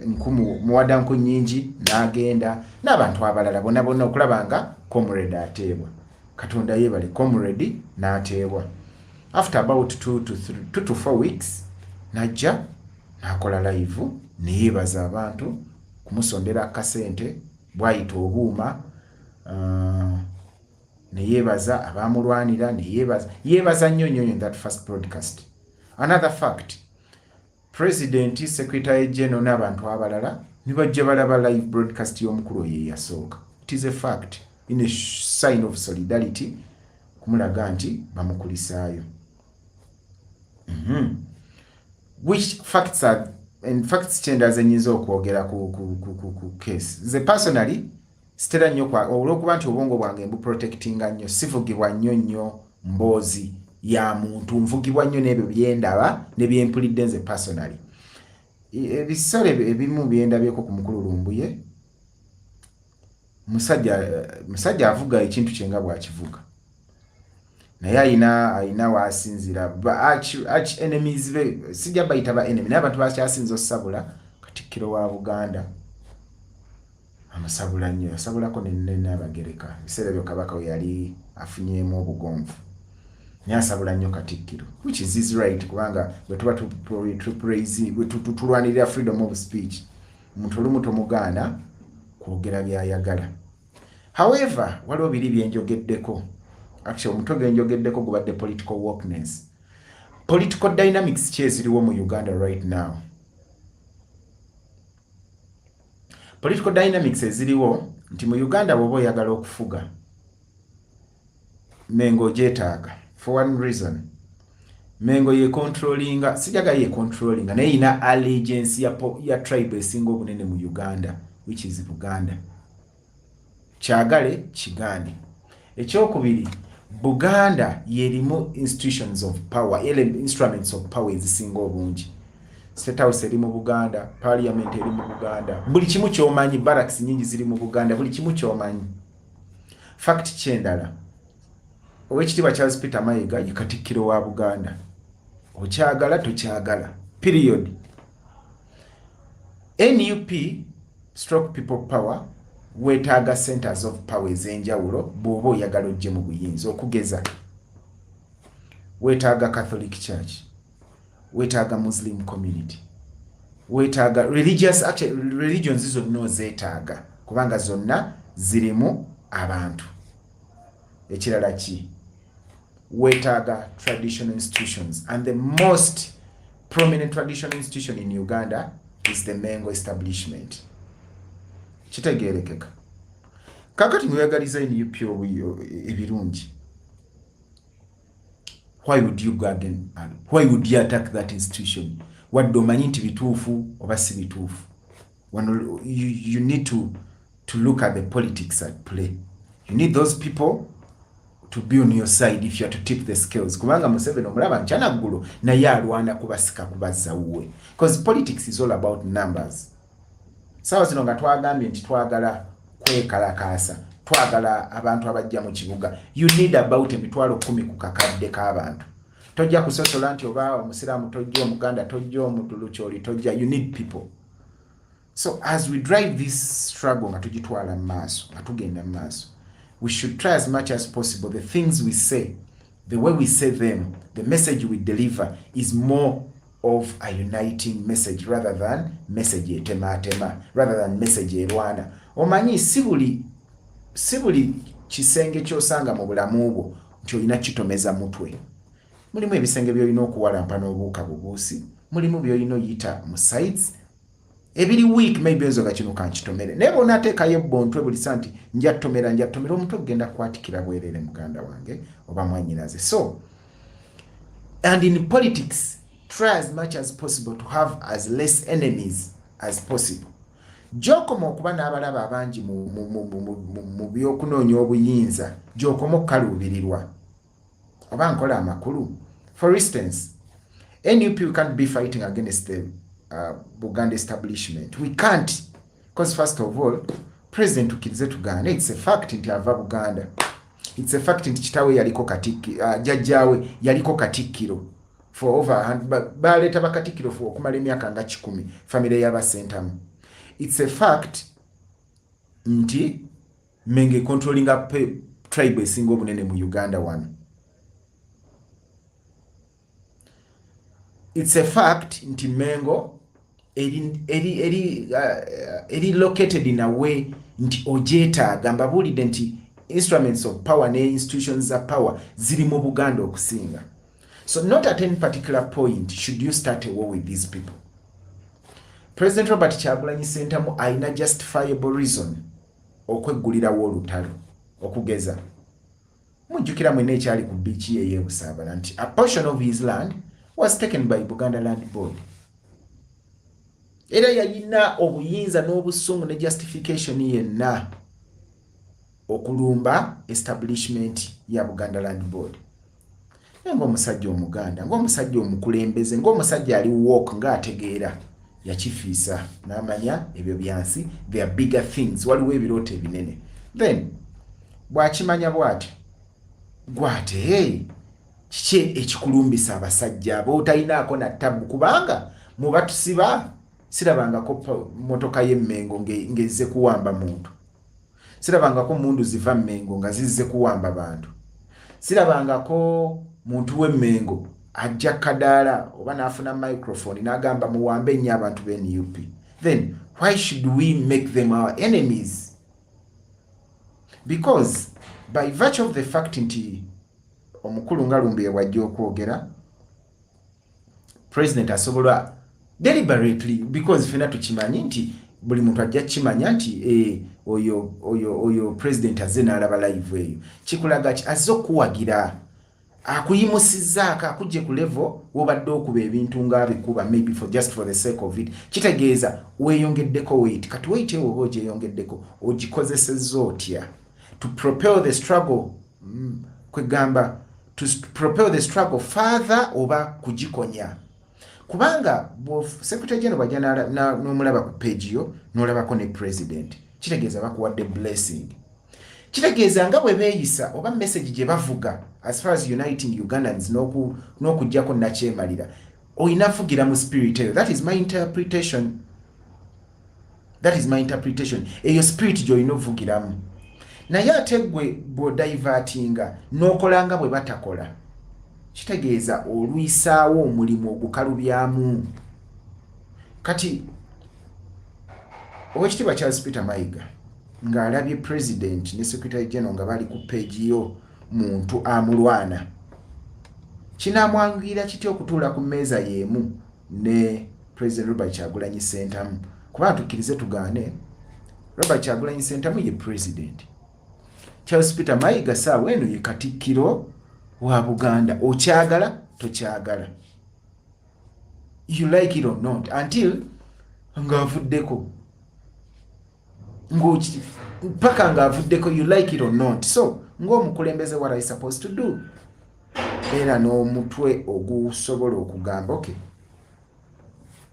Nkumu Muwadanku Nnyingi n'agenda, n'abantu abalala bonna okulaba nga comrade ateebwa. Katonda yeebale, comrade n'ateebwa. After about 2 to 4 weeks najja n'akola live ne yeebaza abantu kumusondera akasente bwayita obuuma, ne yeebaza abamulwanira, ne yeebaza nnyo in that first broadcast. Another fact, President, Secretary General n'abantu abalala ne bajja balaba live broadcast y'omukulu ye yasooka. It is a fact, in a sign of solidarity, kumulaga nti bamukulisaayo. Which facts are, and facts change enyinza okwogera ku case. Ze personally stera nnyo olw'okuba nti obwongo bwange mbu protectinga nnyo, sivugibwa nnyo mboozi ya muntu, nvugibwa nnyo n'ebyo byendaba ne byempulidde nze personally. Ebisale ebimu byendabyeko ku Mukulu Lumbuye, musajja avuga ekintu kyenga bw'akivuga. naye ayina waasinzira arch enemies be sijja bayita ba enemy naye abantu bakyasinza osabula Katikkiro wa Buganda amusabula nnyo yasabulako n'Abagereka biseera byo Kabaka we yali afunyemu obugonvu naye asabula nnyo Katikkiro which is his right kubanga bwe tuba tulwanirira freedom of speech omuntu olumu tomugaana kwogera byayagala. However, waliwo biri byenjogeddeko. Actually, omutwe gwenjogeddeko gubadde political wokeness. Political dynamics kyeziriwo mu Uganda right now. Political dynamics eziriwo nti mu Uganda bw'oba oyagala okufuga Mengo gyetaaga for one reason. Mengo ye controllinga, sijaga ye controllinga naye ina allegiance ya tribe esinga obunene mu Uganda, which is Buganda. Kyagale kigane. Ekyokubiri, Buganda yerimu institutions of power, instruments of power ezisinga obungi. State House eri mu Buganda, Parliament eri mu Buganda, buli kimu ky'omanyi, barracks nyingi ziri mu Buganda, buli kimu ky'omanyi. Fact kyendala, Oweekitiibwa Charles Peter Mayiga ye Katikkiro wa Buganda. Okyagala tokyagala. Period. NUP stroke people power wetaaga centers of power ez'enjawulo bw'oba oyagala ojje mu buyinza okugeza. Wetaaga Catholic Church. Wetaaga Muslim community. Wetaaga religions zonna ozeetaaga kubanga zonna zirimu abantu. Ekirala ki? Wetaaga traditional institutions, and the most prominent traditional institution in Uganda is the Mengo establishment. Kitegeerekeka. Kakati mwegaliza NUP ebirungi. Why would you go again? Why would you attack that institution? What domanyi nti bituufu oba si bituufu? You need to look at the politics at play. You need those people to be on your side if you are to tip the scales. Kubanga Museveni omulaba nkyana ggulu naye alwana kubasika kubazza wuwe. Because politics is all about numbers. Sawa zino nga twagambye nti twagala kwekalakaasa, twagala abantu abajja mu kibuga. You need about 10,000 ku kakadde k'abantu. Tojja kusosola nti oba omusiraamu tojja, omuganda tojja, omutulu kyoli tojja. You need people. So as we drive this struggle nga tugitwala mu maaso, nga tugenda mu maaso, we should try as much as possible the things we say, the way we say them, the message we deliver is more of a uniting message rather than message etema, rather than message erwana. Omanyi si buli kisenge kyosanga mu bulamu bwo nti olina kitomeza mutwe. Mulimu ebisenge by'olina okuwalampa n'obuuka bubuusi, mulimu by'olina oyita mu sides. Ebiri week maybe enzoga kino kankitomere. Naye bonna ateekayo bontwe buli santi njattomera omutwe ogenda kwatikira bwerere muganda wange oba mwannyinaze. So, and in politics, try as much as possible to have as less enemies as possible. Gy'okoma okuba n'abalaba abangi mu by'okunoonya obuyinza, gy'okoma okukaluubirirwa. Oba nkola amakulu. For instance, NUP we can't be fighting against the Buganda establishment. We can't. Because first of all, President tukirize tugane, it's a fact nti ava Buganda. It's a fact nti kitawe yaliko jajjawe yaliko Katikkiro for over baleta bakatikkiro for okumala emyaka nga 10 family yaba Sentamu. It's a fact nti Menge controlling up tribe esinga obunene mu Uganda one. It's a fact nti Mengo eri located in a way nti ojeetaaga mbabulidde nti instruments of power ne institutions of power ziri mu Buganda okusinga. So not at any particular point should you start a war with these people. President Robert Kyagulanyi Ssentamu ayina justifiable reason okweggulirawo olutalo okugeza. Mujjukira mwene ekyali ku beach ye Busaabala nti a portion of his land was taken by Buganda Land Board. Era yalina obuyinza n'obusungu ne justification yenna okulumba establishment ya Buganda Land Board. Ng'omusajja omuganda, ng'omusajja omukulembeze, ng'omusajja ali walk ng'ategeera yakifiisa n'amanya ebyo byansi, there are bigger things, waliwo ebirooto ebinene. Then bw'akimanya bw'ati gwate kiki ekikulumbisa abasajja abo otayinaako na tabu kubanga mubatusiba sirabangako motoka y'emmengo ngezze kuwamba muntu, sirabangako mundu ziva mmengo nga zizze kuwamba bantu, sirabangako muntu w'emmengo ajja kadaala oba n'afuna microphone n'agamba muwambe nnyo abantu b'NUP. Then why should we make them our enemies? Because by virtue of the fact nti omukulu nga Lumbuye wajja okwogera, president asobola deliberately, because fena tukimanyi nti buli muntu ajja kimanya nti oyo president azze n'alaba live eyo, kikulaga ki azze okuwagira akuyimusizzaako akujje ku level wobadde okuba ebintu ng'abikuba maybe just for the sake of it. Kitegeeza weeyongeddeko weight, kati weight eyo oba ogyeyongeddeko ogikozesezza otya to propel the struggle, kwegamba to propel the struggle further oba kugikonya. Kubanga Secretary General bajja n'omulaba ku page yo n'olabako ne president, kitegeeza bakuwadde blessing. Kitegeeza nga bwe beeyisa oba message gye bavuga as far as uniting Ugandans n'okuggyako nakyemalira, oyina fugira mu spirit eyo. That is my interpretation. Eyo spirit gy'olina ovugiramu. Naye ate gwe bw'odaivatinga n'okolanga bwe batakola, kitegeeza olwisaawo omulimu ogukalubyamu. Kati Oweekitiibwa Charles Peter Mayiga ng'alabye president ne secretary general nga bali ku page yo muntu amulwana, kinaamwangira kitya okutuula ku mmeeza y'emu ne president Robert Kyagulanyi Ssentamu? Kuba tukkirize tugaane, Robert Kyagulanyi Ssentamu ye president, Charles Peter Mayiga saawa eno ye katikkiro wa Buganda. Okyagala tokyagala, you like it or not, until ng'avuddeko paka ng'avuddeko, you like it or not. So ng'omukulembeze what are you supposed to do? Era n'omutwe ogusobola okugamba okay,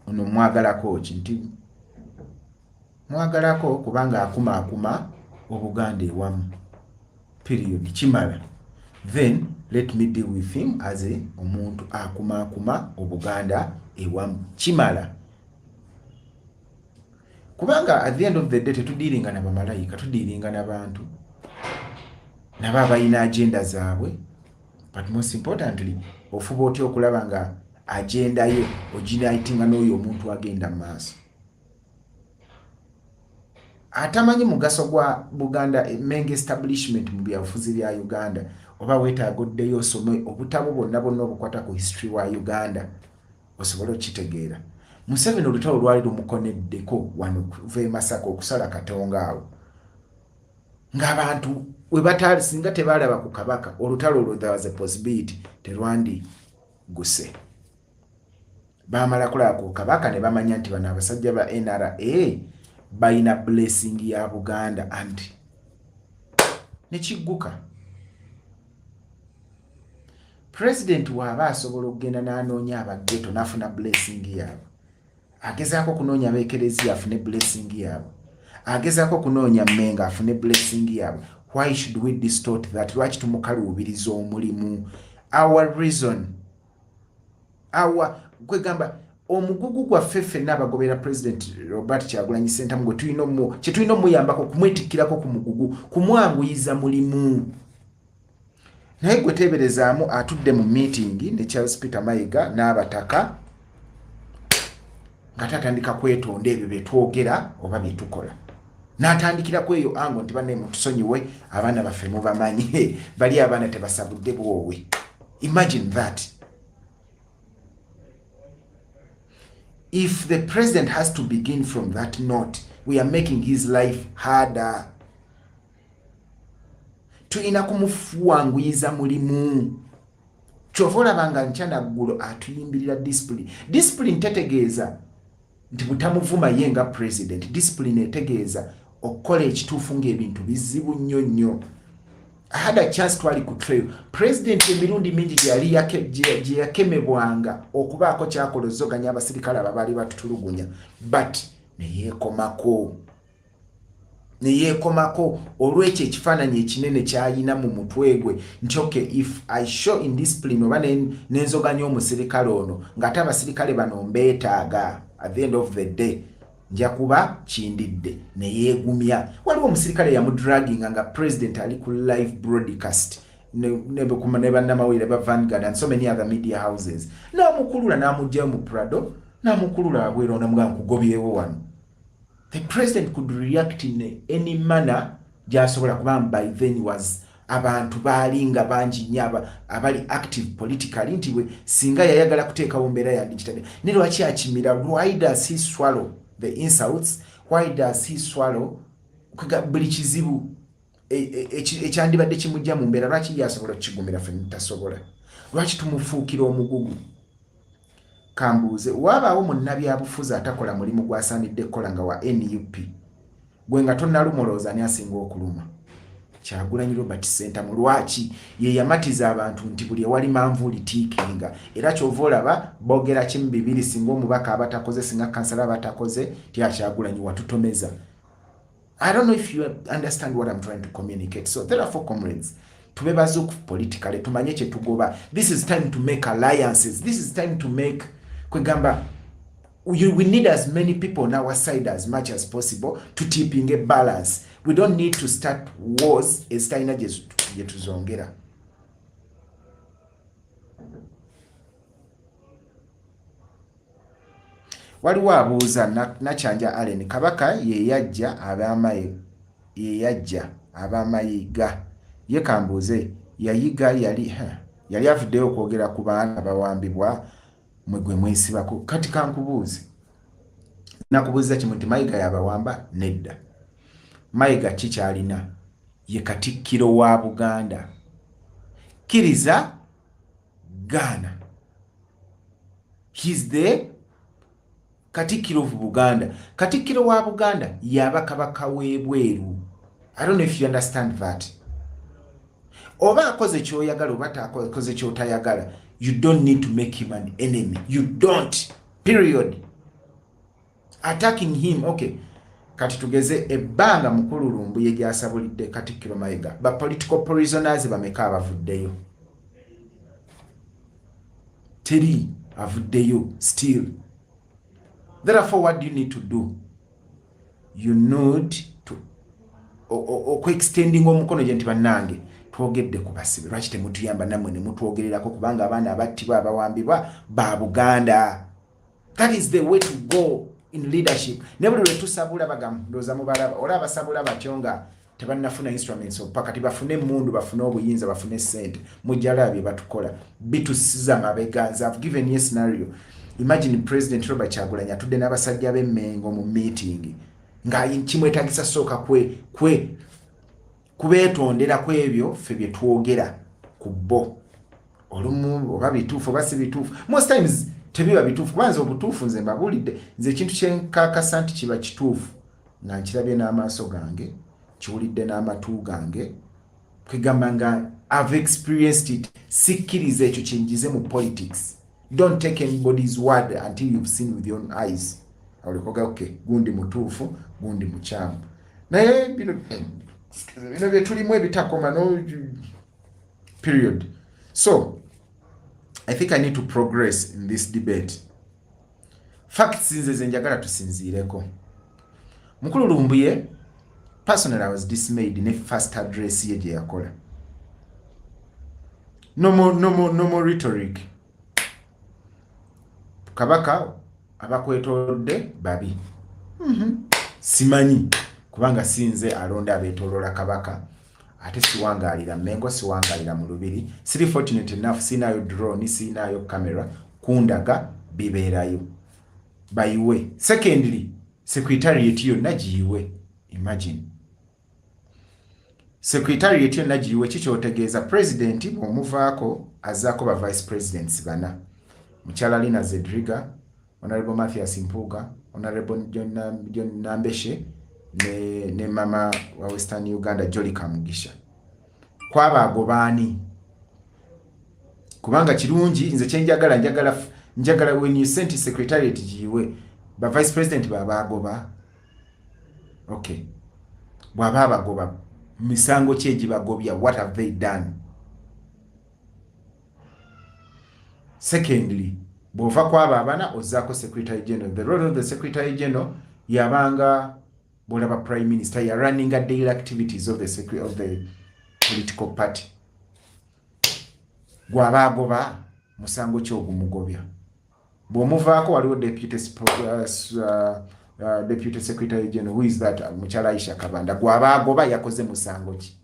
ono mwagalako ki, nti mwagalako kubanga akuma Obuganda ewamu, period, kimala. Then let me deal with him as omuntu akuma Obuganda ewamu, kimala. Kubanga at the end of the day tetudiringa na bamalayika, tudiringa n'abantu nabo abalina agenda zaabwe, but most importantly ofuba otya okulaba nga agenda yo oginayitinga n'oyo omuntu agenda mu maaso. Atamanyi mugaso gwa Buganda Menge establishment mu byabufuzi bya Uganda, oba weetaaga oddeyo osome obutabo bonna obukwata ku history wa Uganda osobola okitegeera. Museveni olutalo lwali lumukoneddeko wano kuva e Masaka okusala Katonga awo, ng'abantu we batali singa tebaalaba ku Kabaka olutalo olwo there was a possibility terwandi guse. Baamala kulaba ku Kabaka ne bamanya nti bano abasajja ba NRA balina blessing ya Buganda and nekigguka. President waba asobola okugenda n'anoonya abageto n'afuna blessing yaabwe, agezaako kunoonya abeekerezi afune blessing yaabwe, agezaako kunoonya Mmenga afune blessing yaabwe. Why should we distort that? Lwaki tumukaluubiriza omulimu? Our reason, kwegamba omugugu gwaffe ffenna abagobera President Robert Kyagulanyi Ssentamu gwe tulina omuyambako kumwetikkirako ku mugugu, kumwanguyiza mulimu. Naye gwe teeberezaamu atudde mu meeting ne Charles Peter Mayiga n'abataka nga tatandika kwetonda ebyo bye twogera oba bye tukola. N'atandikira ku eyo ango nti banne mutusonyiwe, abaana baffe mubamanyi, bali abaana tebasabudde bwowe. Imagine that. If the president has to begin from that note, we are making his life harder. Tulina kumufuwanguyiza mulimu. Kyova olabanga nkyana ggulo atuyimbirira discipline. Discipline tetegeeza nti butamuvuma ye nga president. Discipline etegeeza okukola ekituufu ng'ebintu bizibu nnyo. I had a chance twali ku trail. President emirundi mingi gye yakemebwanga okubaako kyakola ozzoganya abasirikale ababaali batutulugunya, but ne yeekomako. ne yeekomako olw'ekyo ekifaananyi ekinene ky'alina mu mutwe gwe nti okay, if I show indiscipline oba n'enzoganya omusirikale ono ng'ate abasirikale bano mbeetaaga at the end of the day nja kuba kindidde ne yeegumya. Waliwo omusirikale yamudraginga nga president ali ku live broadcast ne bannamawulire ba Vanguard and so many other media houses, n'amukulula n'amugjayo mu Prado n'amukulula abwera onamugamba nkugobyewo wano. The president could react in any manner gy'asobola kubanga by then was abantu baalinga bangi nnyo abali active politically nti we singa yayagala kuteekawo mbeera ya digital. Ne lwaki akimira? Why does he swallow the insults? Why does he swallow buli kizibu ekyandibadde kimujja mu mbeera? Lwaki yasobola okukigumira ffe tasobola? Lwaki tumufuukira omugugu? Kambuuze, wabaawo munnabyabufuzi atakola mulimu gwasaanidde kukola nga wa NUP gwe nga tonnalumolooza ani asinga okuluma? Kyagulanyi Robert Sentamu. Lwaki ye yamatiza abantu nti buli ewali manvuuli tiikinga, era kyova olaba boogera kimu bibiri singa omubaka abatakoze singa kansala abatakoze Kyagulanyi watutomeza. I don't know if you understand what I'm trying to communicate. So therefore, comrades, tube bazuku politically, tumanye kye tugoba. This is time to make alliances. This is time to make kwegamba we need as many people on our side as much as possible to keeping a balance. We don't need to start wars as taina gye tuzongera. Waliwo abuuza Nakyanja Allen, Kabaka ye yajja ab'amayiga. Ye kambuuze yayiga yali avuddeyo okwogera ku baana bawambibwa mwe gwe mwesibako. Kati kankubuuze, nakubuuza kimu nti Mayiga yabawamba? Nedda. Mayiga kikyalina ye Katikkiro wa Buganda. Kiriza Ghana. He's the Katikkiro of Buganda. Katikkiro wa Buganda yaba Kabaka w'ebweru. I don't know if you understand that. Oba akoze kyoyagala oba akoze kyotayagala, you don't need to make him an enemy. You don't. Period. Attacking him, okay. Kati tugeze ebbanga Mukululumbu ye gyasabulidde Katikkiro Mayiga. Ba political prisoners bameka abavuddeyo? Teri avuddeyo still. Therefore, what do you need to do? You need to extending omukono gye nti bannange twogedde ku basibe. Lwaki temutuyamba nammwe ne mutwogererako kubanga abaana abattibwa abawambibwa ba Buganda. That is the way to go in leadership. Ne buli lwe tusabula bagambuza mubalaba olaba basabula batyo nga tebannafuna instruments pakati bafune emmundu bafune obuyinza bafune ssente. Mujjala bye batukola bitusiza mabega. I've given you a scenario. Imagine President Robert Kyagulanyi atudde n'abasajja b'emmengo mu meeting nga kimwetagisa sooka kubeetondera ku ebyo ffe bye twogera ku bo. Olumu oba bituufu oba si bituufu. Most times tebiba bituufu. Kubanza obutuufu nze mbabulidde. Nze ekintu kyenkakasa nti kiba kituufu nga nkirabye n'amaaso gange, kiwulidde n'amatu gange, kwegamba nga I've experienced it. Sikkiriza ekyo kyenjize mu politics. Don't take anybody's word until you've seen with your own eyes. Awulikoga okay, gundi mutuufu, gundi mukyamu. Naye bino bye tulimu ebitakoma no period. So, I think I need to progress in this debate. Facts nze njagala tusinziireko. Mukululumbu ye, personally I was dismayed in a first address ye gye yakola. No more rhetoric. Kabaka abakwetoolodde babi. Simanyi kubanga sinze alonda abeetoolola Kabaka. Ate siwangaalira Mengo, siwangaalira mu Lubiri. Siri fortunate enough sinayo drone, sinayo camera kundaga bibeerayo. Bayiwe. Secondly, secretariat yonna giyiwe. Imagine. Secretariat yonna giyiwe kikyotegeeza president omuvaako azaako ba vice presidents bana. Muchala Lina Zedriga, Honorable Mathias Mpuga, Honorable John Nambeshe, ne mama wa Western Uganda Jolly Kamugisha. Kwaba agobani. Kubanga kirungi nze njagala when you sent secretariat giwe ba vice president baba agoba. Okay. bw'aba abagoba misango ki egibagobya, what have they done? Secondly, bw'ova kwaba abana ozzaako secretary general. The role of the secretary general yabanga bw'olaba prime minister ya running daily activities of the political party. Gwaba agoba musango ki ogumugobya. Bw'omuvaako waliwo deputy secretary general, who is that? Muchala Aisha Kabanda. Gwaba agoba yakoze musango ki.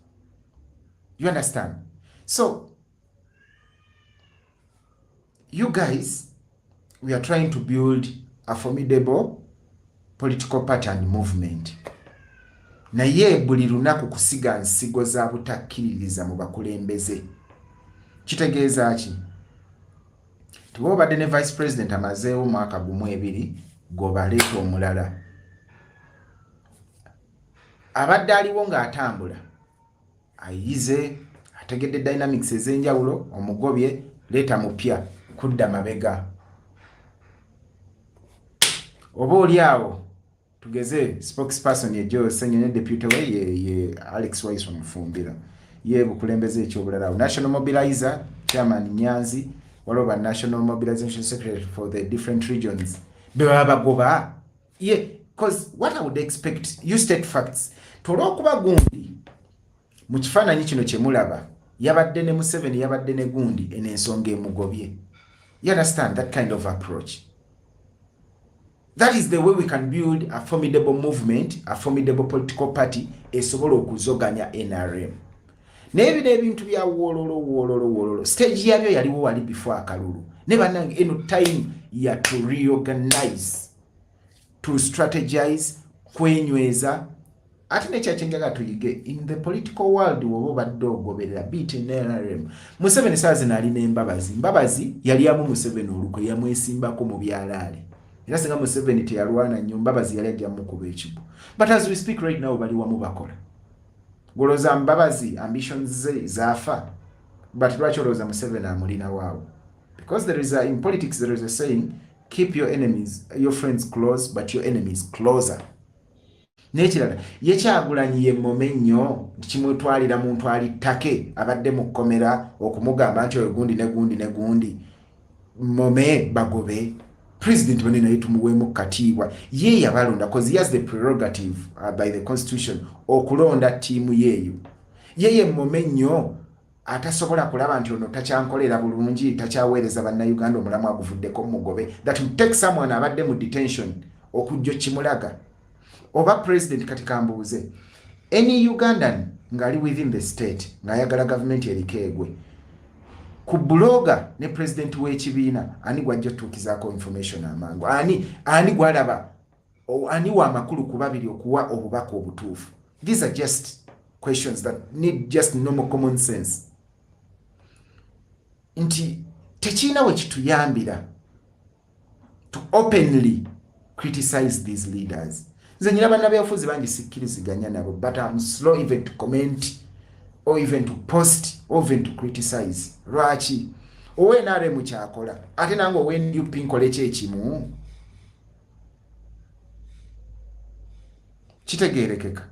You understand? So you guys, we are trying to build a formidable political party and movement. Naye buli lunaku kusiga nsigo za butakkiririza mu bakulembeze. Kitegeeza ki? Tubadde ne vice president amazeewo mwaka gumu ebiri, gobaleeta omulala. Abadde aliwo ng'atambula, ayize, ategedde dynamics ez'enjawulo, omugobye, leeta mupya, kudda mabega. Oba oli awo tugeze spokesperson ye Joe Senyonyi, deputy we ye Alex Wise Mufumbira, ye bukulembeze ekyobulala. National Mobilizer Chairman Nyanzi, waliwo National Mobilization Secretary for the different regions. Beba bagoba. Yeah, because what I would expect, you state facts. Tolwokuba gundi mu kifaananyi kino kye mulaba, yabadde ne Museveni, yabadde ne gundi enensonga emugobye. You understand that kind of approach? That is the way we can build a formidable movement, a formidable political party, esobola okuzoganya NRM. Nebino ebintu bya wololo stage yabyo yaliwo wali before akalulu. Never nange eno time ya to reorganize, to strategize, kwenyweza. Ati nekyachengaga tuyige in the political world wobo badde ogoberera beat NRM. Museveni saazi alina embabazi. Mbabazi yali amu Museveni olukwe yamwesimbako mu byalaale. Era singa Museveni teyalwana nnyo, Mbabazi yali ajja mukuba ekibu. But as we speak right now bali wamu bakola. Goloza Mbabazi ambitions ze zafa. But lwaki olowooza Museveni amulina waawo? Because in politics there is a saying, keep your friends close, but your enemies closer. Nekirala, ye Kyagulanyi ye mmome nnyo kimwetwalira muntu ali ttake abadde mu kkomera okumugamba nti oyo gundi ne gundi ne gundi. Mmome bagobe. President wene naye tumuweemu katiibwa. Ye yabalonda because he has the prerogative by the constitution okulonda tiimu yeeyo. Yeye mmome nnyo atasobola kulaba nti ono takyankolera bulungi, takyaweereza bannayuganda omulamu aguvuddeko mugobe. That will take someone abadde mu detention okujja kimulaga. Oba president kati kambuuze, any Ugandan ngali within the state ng'ayagala government erikeegwe, ku bloga ne president w'ekibiina ani gwajja tuukizaako information amangu? Ani gwalaba? Ani wa makulu ku babiri okuwa obubaka obutuufu? These are just questions that need just normal common sense. Nti tekiina we kituyambira to openly criticize these leaders. Nze nyina bannabyabufuzi bangi sikkiriziganya nabo, but I'm slow even to comment or even to post or even to criticize. Lwaki? Owe NRM kyakola ate nange owe NUP nkole kyekimu? Kitegeerekeka.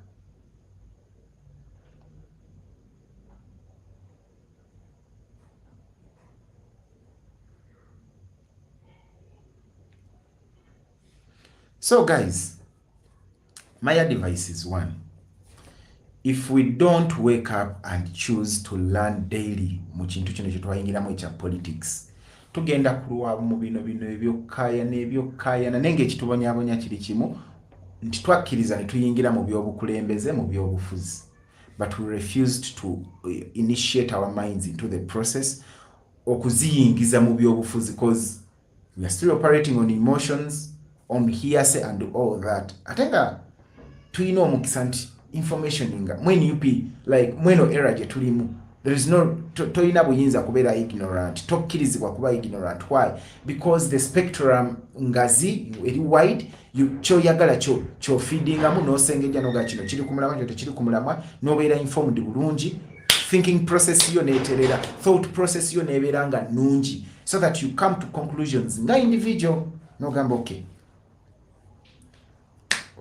So guys, my advice is one. If we don't wake up and choose to learn daily mu kintu kino kyetwayingiramu ekya politics, tugenda kulwamu mu bino ebyokkaayana nenge ekitubonyabonya kiri kimu nti twakkiriza ne tuyingira mu byobukulembeze, mu byobufuzi. But we refused to initiate our minds into the process okuziyingiza mu byobufuzi because we are still operating on emotions, on hearsay and all that. Atenga tuyina omukisa nti information inga when you be like mweno era je tulimu, there is no toyina buyinza kubeera ignorant, tokkirizibwa kuba ignorant. Why? Because the spectrum ngazi eri wide, kyoyagala kyo feedingamu n'osengejja noga kino kiri ku mulamwa kyo tekiri ku mulamwa, n'obeera informed bulungi, thinking process yo neeterera, thought process yo neebeera nga nnungi, so that you come to conclusions nga individual n'ogamba okay,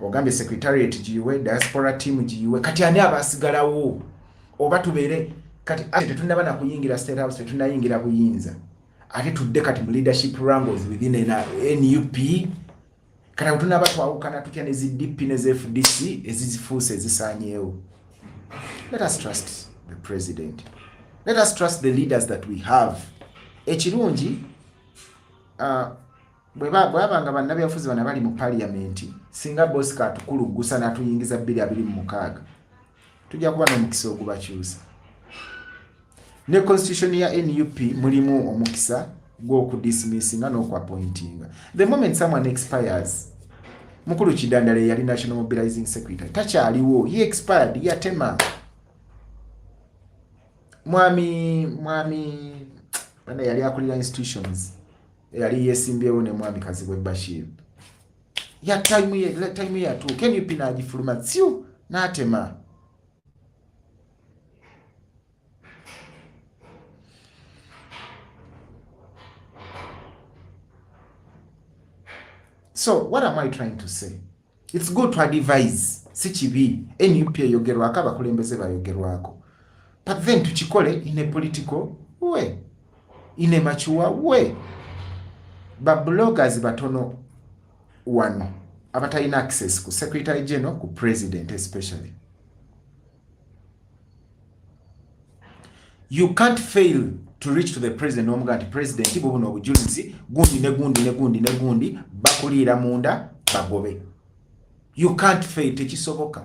ogambye secretariat giyiwe, diaspora team giyiwe, kati ani abasigalawo oba tubeere kati tetunaba na kuyingira State House, tetunayingira buyinza ate tudde kati mu leadership wrangles within NUP kati tunaba twawukana tutya ne ZDP ne FDC ezizifuuse ezisaanyeewo. Let us trust the president. Let us trust the leaders that we have. Ekirungi bwabanga bannabyabufuzi bana bali mu parliament singa boss katukulugusa natuyingiza 2026 tujja kuba n'omukisa ogubakyusa. Ne constitution ya NUP mulimu omukisa gw'okudismissinga n'okwapointinga. The moment someone expires, Mukulu Kidandale yali National Mobilizing Secretary takyaliwo, he expired, yatema. Mwami bana yali akulira institutions yali yesimbyewo ne mwami Kazibwe Bashir ya time ya tu Ken Yupi n'agifuluma tsiu n'atema. So what am I trying to say? It's good to advise si kibi NUP eyogerwako abakulembeze bayogerwako, but then tukikole in a political way, in a mature way. Ba bloggers batono wano abatalina access ku Secretary General, ku President especially. You can't fail to reach to the President n'omuga nti President bo buno obujulizi gundi bakulira munda bagobe. You can't fail, tekisoboka.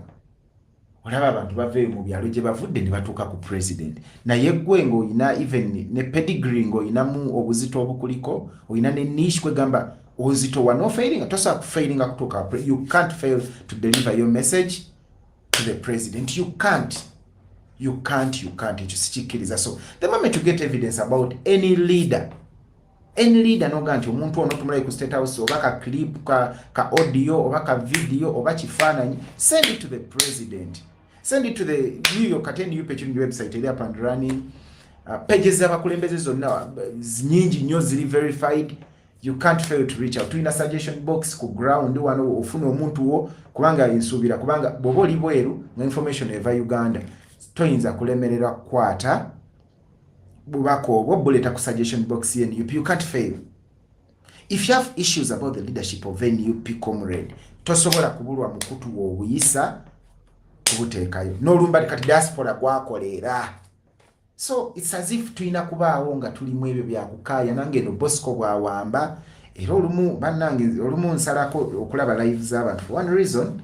Olaba abantu bave mu byalo gye bavudde ne batuuka ku President. Naye gwe ng'oyina even ne pedigree ng'oyinamu obuzito obukuliko, oyina ne niche kwegamba obuzito wano failing, tosobola kufailinga kutuuka. You can't fail to deliver your message to the President. You can't. Ekyo sikikkiriza. So the moment you get evidence about any leader noga nti omuntu ono tumulaye ku State House oba ka clip ka audio oba ka video oba kifaananyi, send it to the President. Send it to the New York NUP website eri up and running. Pages z'abakulembeze zonna nyingi nnyo ziri verified. You can't fail to reach out. Tulina suggestion box ku ground wano ofuna omuntu wo kubanga insuubira kubanga bw'oba oli bweru nga information eva Uganda toyinza kulemererwa kukwata bubaka obwo buleta ku suggestion box ya NUP. You can't fail. If you have issues about the leadership of NUP comrade, tosobola kubulwa mukutu wo obuyisa kubuteekayo n'olumba kati diaspora gwakolera. So it's as if tulina kubaawo nga tulimu ebyo byakukaaya nange no Bosco bwawamba era olumu bannange olumu nsalako okulaba live z'abantu for one reason.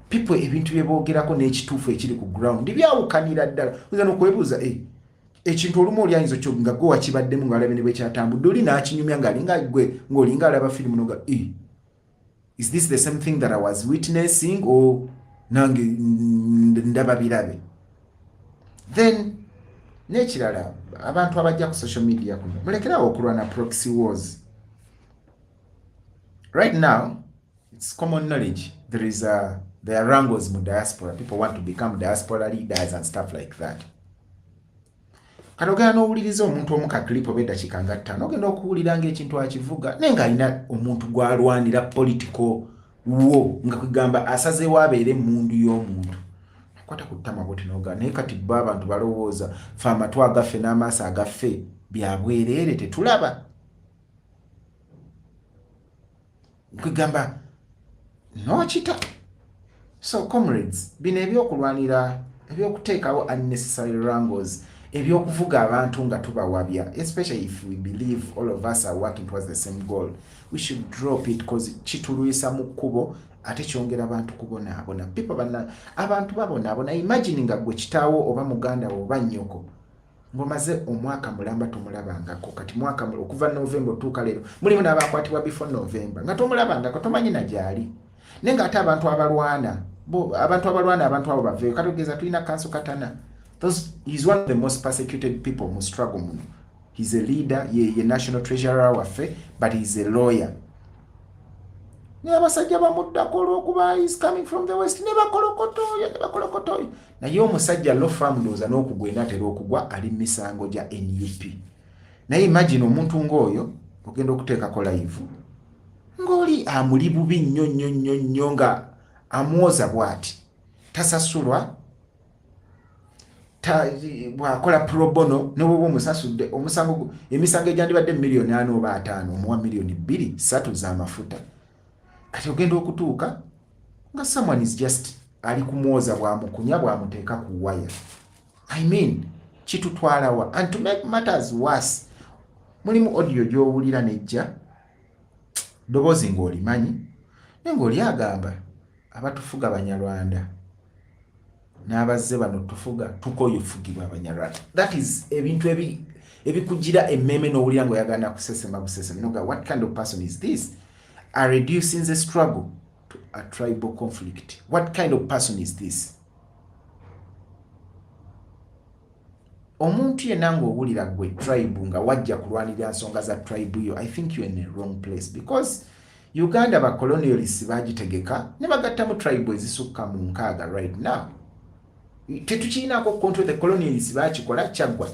People ebintu byeboogerako n'ekituufu ekiri ku ground byawukanira ddala. Oyinza n'okwebuuza ekintu olumu oli ayinza okyo nga gwe wakibaddemu ng'alabe ne bwe kyatambudde oli n'akinyumya ng'alinga gwe ng'olinga alaba firimu noga is this the same thing that I was witnessing or nange ndaba birabe. Then n'ekirala abantu abajja ku social media kuno mulekerawo okulwana proxy wars. Right now it's common knowledge there are wrangles mu diaspora. People want to become diaspora leaders and stuff like that. Kati ogenda n'owuliriza omuntu omu ka clip oba eddakiika nga 5 ogenda okuwulira ng'ekintu akivuga naye ng'alina omuntu gw'alwanira political wo nga kugamba asazeewo abeere emmundu y'omuntu. Kwata ku ttama bwoti n'ogaa naye kati bo abantu balowooza fe amatw agaffe n'amaaso agaffe bya bwereere tetulaba. Kugamba n'okita. So comrades, bino ebyokulwanira ebyokuteekawo unnecessary wrangles, ebyokuvuga abantu nga tubawabya, especially if we believe all of us are working towards the same goal, we should drop it because kitulwisa mu kkubo ate kyongera abantu kubonaabona. Abantu babonaabona. Imagine nga gwe kitaawo oba muganda wo oba nnyoko ng'omaze omwaka mulamba tomulabangako. Kati mwaka okuva November otuuka leero mulimu n'abakwatibwa before November nga tomulabangako tomanyi na gyali. Naye ng'ate abantu abalwana abantu abo baveeyo. Kati ogeza tulina Kanso Katana. He's one of the most persecuted people mu struggle muno. He's a leader, ye national treasurer waffe, but he's a lawyer. Abasajja bamuddako olw'okuba is coming from the west ne bakolokotoyo. Naye omusajja law firm ndowooza n'okugwa enatera okugwa ali mu misango gya NUP. Naye imagine omuntu ng'oyo ogenda okuteekako live ng'oli amuli bubi nnyo nga amuoza bwati tasasulwa bwakola pro bono ne bwoba omusasudde omusango emisango egyandibadde miliyoni 4 oba 5 omuwa miliyoni 2 3 z'amafuta kati ogenda okutuuka nga someone is just ali kumwoza bwamukunya bwamuteeka ku waya. I mean kitutwalawa. And to make matters worse, mulimu audio gy'owulira nejja ddoboozi ng'olimanyi naye ng'oli agamba abatufuga Banyarwanda n'abazze bano tufuga tukoyofugibwa Abanyarwanda. That is ebintu ebikugira emmeme n'owulira ng'oyagala kusesema busesema. Noga, what kind of person is this? Are reducing the struggle to a tribal conflict. What kind of person is this? Omuntu yenna ng'owulira gwe tribe nga wajja kulwanirira nsonga za tribe yo, I think you're in the wrong place, because Uganda ba colonialists bagitegeka ne bagattamu tribe ezisukka mu 6 right now. Tetukiinaako control the colonialists bakikola kyaggwa.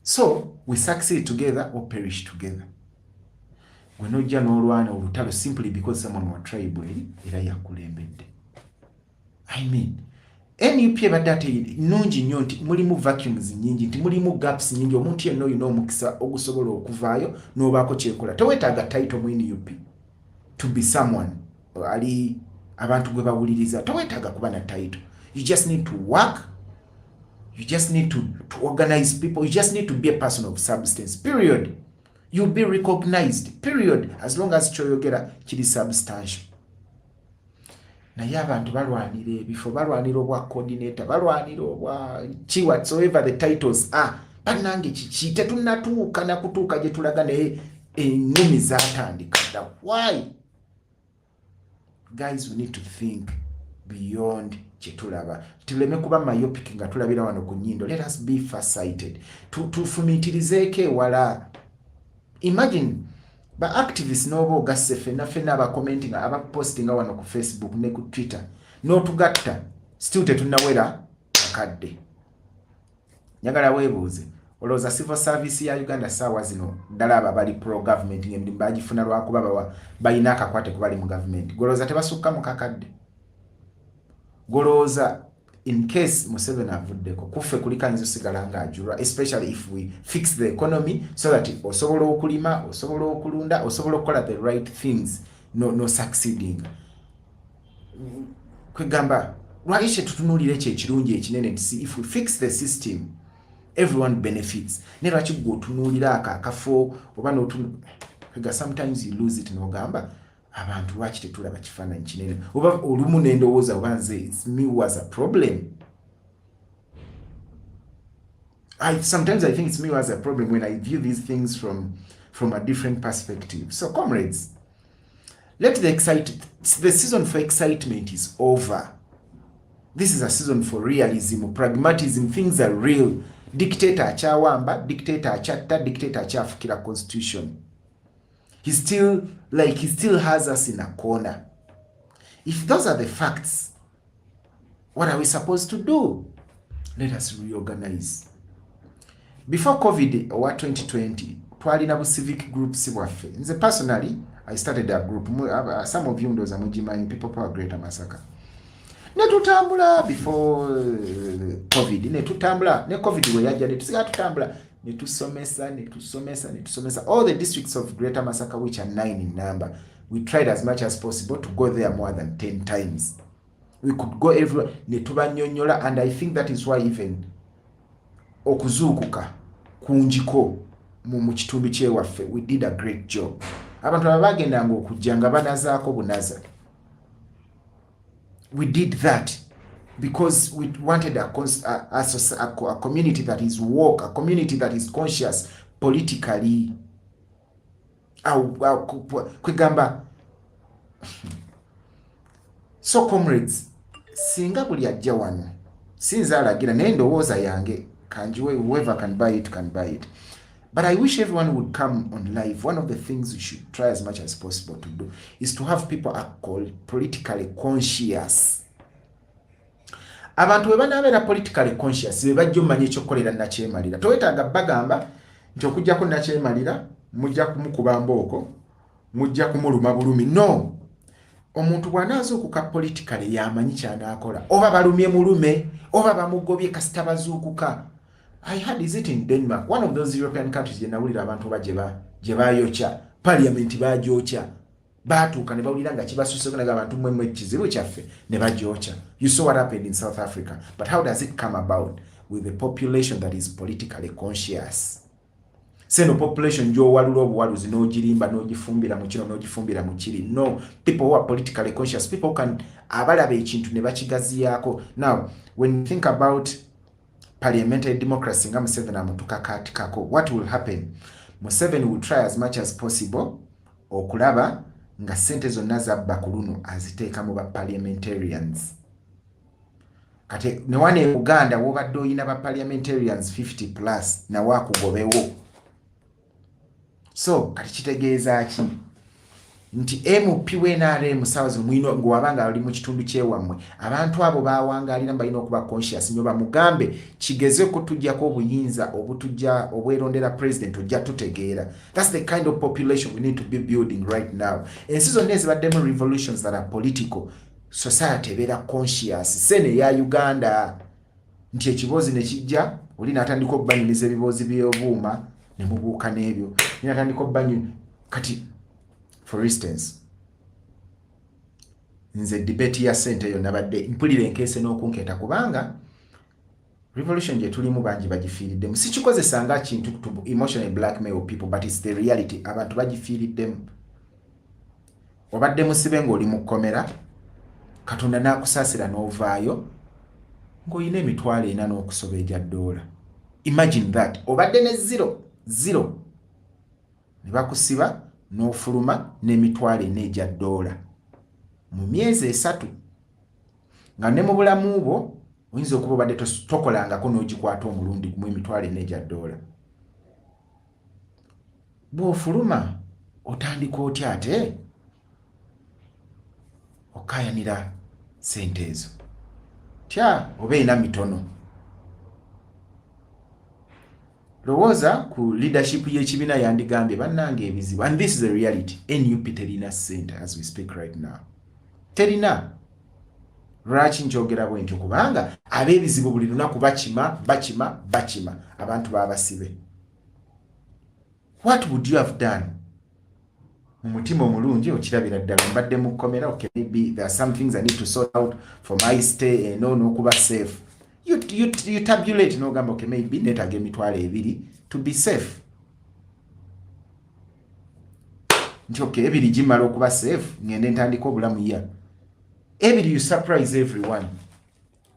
So we succeed together or perish together. Gwe nojja n'olwana olutalo simply because someone wa tribe era yakulembedde. I mean, NUP ebadde nungi nnyo nti mulimu vacuums nyingi, nti mulimu gaps nyingi, omuntu yenna olina omukisa ogusobola okuvaayo n'obaako kyekola. Tewetaaga title mu NUP to be someone ali abantu gwe bawuliriza. Tewetaaga kuba na title. You just need to work. You just need to organize people. You just need to be a person of substance. Period. You'll be recognized. Period. As long as kyoyogera kiri substantial. Naye abantu balwanira ebifo, balwanira obwa coordinator, balwanira obwa chi whatsoever the titles are. Bannange kiki tetunnatuuka na kutuuka gye tulaga naye engumi zaatandika. Why? Guys, we need to think beyond chetulaba. Tuleme kuba myopic nga tulabira wano ku nnyindo. Let us be farsighted. Tufumitirizeeke wala. Imagine ba activists nobo gasse fena aba commenting aba posting wano ku Facebook ne ku Twitter. No tugatta still tetunawera akadde. Nyagala weebuuze. Olowooza civil service ya Uganda sawa zino ddala aba bali pro government ng'emirimu bagifuna lwakuba balina akakwate kubali mu government. Golowooza tebasukka mu kakadde. Golowooza in case Museveni avuddeko kuffe kulikanyiza osigala ng'ajulwa, especially if we fix the economy so that osobola okulima, osobola okulunda, osobola okukola the right things, no succeeding. Kwegamba lwaki tutunuulira ekyo ekirungi ekinene nti if we fix the system everyone benefits. Ne lwaki gwe otunuulira akafo oba kwega sometimes you lose it n'ogamba abantu lwaki tetulaba kifaananyi kinene oba olumu n'endowooza oba nze it's me was a problem. Sometimes I think it's me was a problem when I view these things from a different perspective. So comrades, the season for excitement is over. This is a season for realism, pragmatism. Things are real. Dictator achawamba, dictator achatta, dictator achafukira constitution. He still has us in a corner. If those are the facts, what are we supposed to do? Let us reorganize. Before COVID or 2020, twalina bu civic groups bwaffe. Nze personally, I started a group. Some of you ndoza mujimanyi, People Power Greater Masaka. Ne tutambula before COVID. Ne tutambula. Ne COVID we yajja ne tusiga tutambula. Ne tusomesa. All the districts of Greater Masaka, which are 9 in number, we tried as much as possible to go there more than 10 times. We could go everywhere. Ne tubanyonyola, and I think that is why even okuzuukuka kunjiko mu kitundu kyewaffe, we did a great job. Abantu abagendanga okujja nga banazaako bunaza. We did that because we wanted a community that is woke, a community that is conscious politically. Kwegamba. So comrades, singa buli ajja wano sinza alagira naye ndowooza yange kanjiwe, whoever can buy it can buy it. But I wish everyone would come on live. One of the things we should try as much as possible to do is to have people politically conscious. Abantu we banabeera politically conscious be bajja omanya ekyokukolera nakyemalira. Towetaaga bagamba nti okujjako nakyemalira mujja kumukuba mbooko, mujja kumuluma bulumi. No. omuntu bw'anaaza okuka politically yamanyi ky'anaakola, oba balumye mulume oba bamugobye kasita bazuukuka. I had is it in Denmark, one of those European countries gye nawulira abantu ba gye bayokya parliament bagyokya, baatuuka ne bawulira nga kibasusseko naga abantu mmwe ekizibu kyaffe ne bagyokya. You saw what happened in South Africa. But how does it come about? With a population that is politically conscious. Seno population jo walula obuwaluzi n'ogirimba n'ogifumbira mu kino n'ogifumbira mu kiri. No, people who are politically conscious, people who can abalaba ekintu ne bakigaziyaako. Now, when you think about parliamentary democracy nga Museveni amutukakatikako, what will happen? Museveni will try as much as possible okulaba nga sente zonna zabba ku luno aziteeka mu ba parliamentarians. Kati ne wane Uganda wobadde oyina ba parliamentarians 50 plus na wakugobewo. So kati kitegeeza ki nti MP w'NRM South mwino ngwabanga ali mu kitundu kyewammwe, abantu abo bawangalira balina okuba conscious nyo bamugambe kigeze ko tujjako obuyinza obutujja obwerondera president ojja tutegeera. That's the kind of population we need to be building right now. Ensi zonna ezibaddemu revolutions that are political, society ebeera conscious. Sene ya Uganda nti ekibozi ne kijja oli natandika okubanyiriza ebiboozi by'obuuma ne mubuuka n'ebyo natandika okubanyi kati. For instance, nze debate ya sente yo nabadde mpulira enkese n'okunketa kubanga revolution gye tulimu bangi bagifiiriddemu. Sikikozesanga kintu to emotionally blackmail people, but it's the reality. Abantu bagifiiriddemu. Obadde musibe ng'oli mu kkomera, Katonda n'akusaasira n'ovaayo ng'olina emitwalo 4 n'okusobeja $. Imagine that. Obadde ne zero ne bakusiba n'ofuluma n'emitwalo 4 $. Mu myezi 3 nga ne mu bulamu bwo oyinza okuba obadde tokolangako n'ogikwata omulundi mu emitwalo 4 $. Bw'ofuluma otandika otya ate okayanira sente ezo tya obeera mitono. Lowooza ku leadership y'ekibiina yandigambye bannange ebizibu, and this is the reality. NUP terina sente as we speak right now. Terina. Lwaki nkyogera bwentyo kubanga ab'ebizibu buli lunaku bakima abantu babasibe. What would you have done? Mu mutima omulungi okirabira ddala mbadde mu kkomera, okay, maybe there are some things I need to sort out for my stay and n'okuba safe. You tabulate n'ogamba okay, maybe netaga emitwalo 2 to be safe. Nti okay, 2 gimala okuba safe ngende ntandika obulamu ya. 2 you surprise everyone.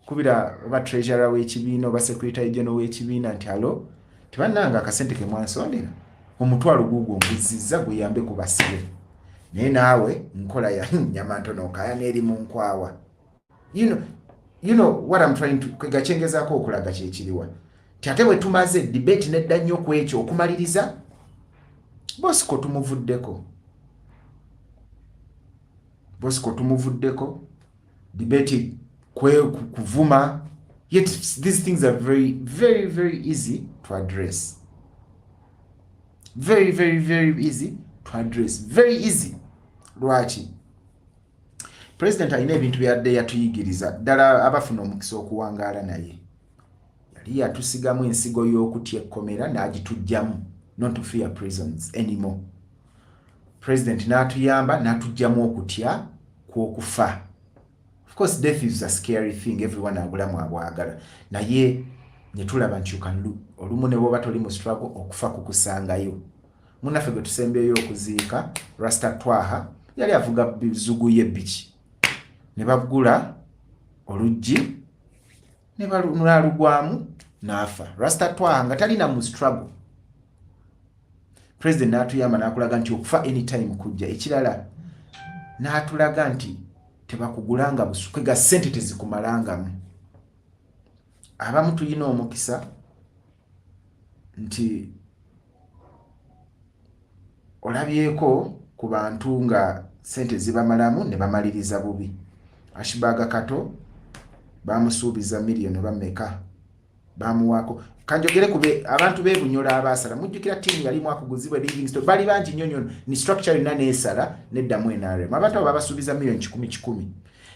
Kubira oba treasurer w'ekibiina oba secretary general w'ekibiina nti alo tibannanga akasente ke mwansondera omutwalo gugwo nguzizza guyambe ku basibe. Naye naawe nkola ya nyama ntono kaya n'eri mu nkwawa. You know what I'm trying to kwegachengezaako okulaga kyekiriwa. Ate bwe tumaze debate nedda nnyo ku ekyo okumaliriza Bosco tumuvuddeko debate kuvuma, yet these things are very very very easy to address. Very very very easy to address. Very easy. Lwaki President alina ebintu byadde yatuyigiriza ddala abafuna omukisa okuwangaala naye. Yali yatusigamu ensigo y'okutya ekkomera n'agitujjamu, not to fear prisons anymore. President n'atuyamba n'atujjamu okutya kw'okufa. Of course death is a scary thing, everyone abulamu abwagala. Naye ne tulaba nti olumu ne bw'oba toli mu struggle okufa kukusangayo. Munnaffe gwe tusembeyo okuziika Rasta Twaha yali avuga bizugu y'ebbiki. Ne bagula oluggi ne balugwamu n'afa. Rasta Twaha nga talina mu struggle. President n'atuyamba n'akulaga nti okufa anytime kujja. Ekirala n'atulaga nti tebakugulanga busuke ga sente tezikumalangamu. Abamu tuyina omukisa nti olabyeko ku bantu nga sente zibamalamu ne bamaliriza bubi. Ashibaga Kato bamusuubiza million bameka bamuwako kanjogere kube abantu bebunyola abasala mujjukira timu yali mwakuguzibwa Livingstone bali bangi nnyo ni structure ina nesala neddamu NRM abantu abo babasuubiza million 10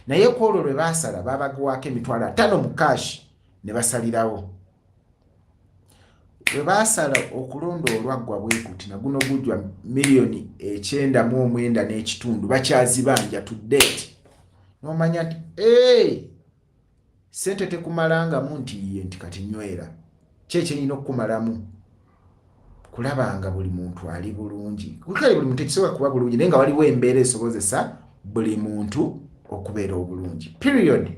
naye ko olwo lwe basala babagwako emitwalo 5 mu cash ne basalirawo lwe basala okulonda olwaggwa bwekuti naguno gujjwa million 9.9 n'ekitundu bakyazibanja to date nomanya nti sente tekumalangamu nti ye nti kati nywera kyekyenina okukumalamu kulabanga buli muntu ali bulungi kale buli muntu ekisobola kuba bulungi naye nga waliwo embeera esobozesa buli muntu okubeera obulungi period.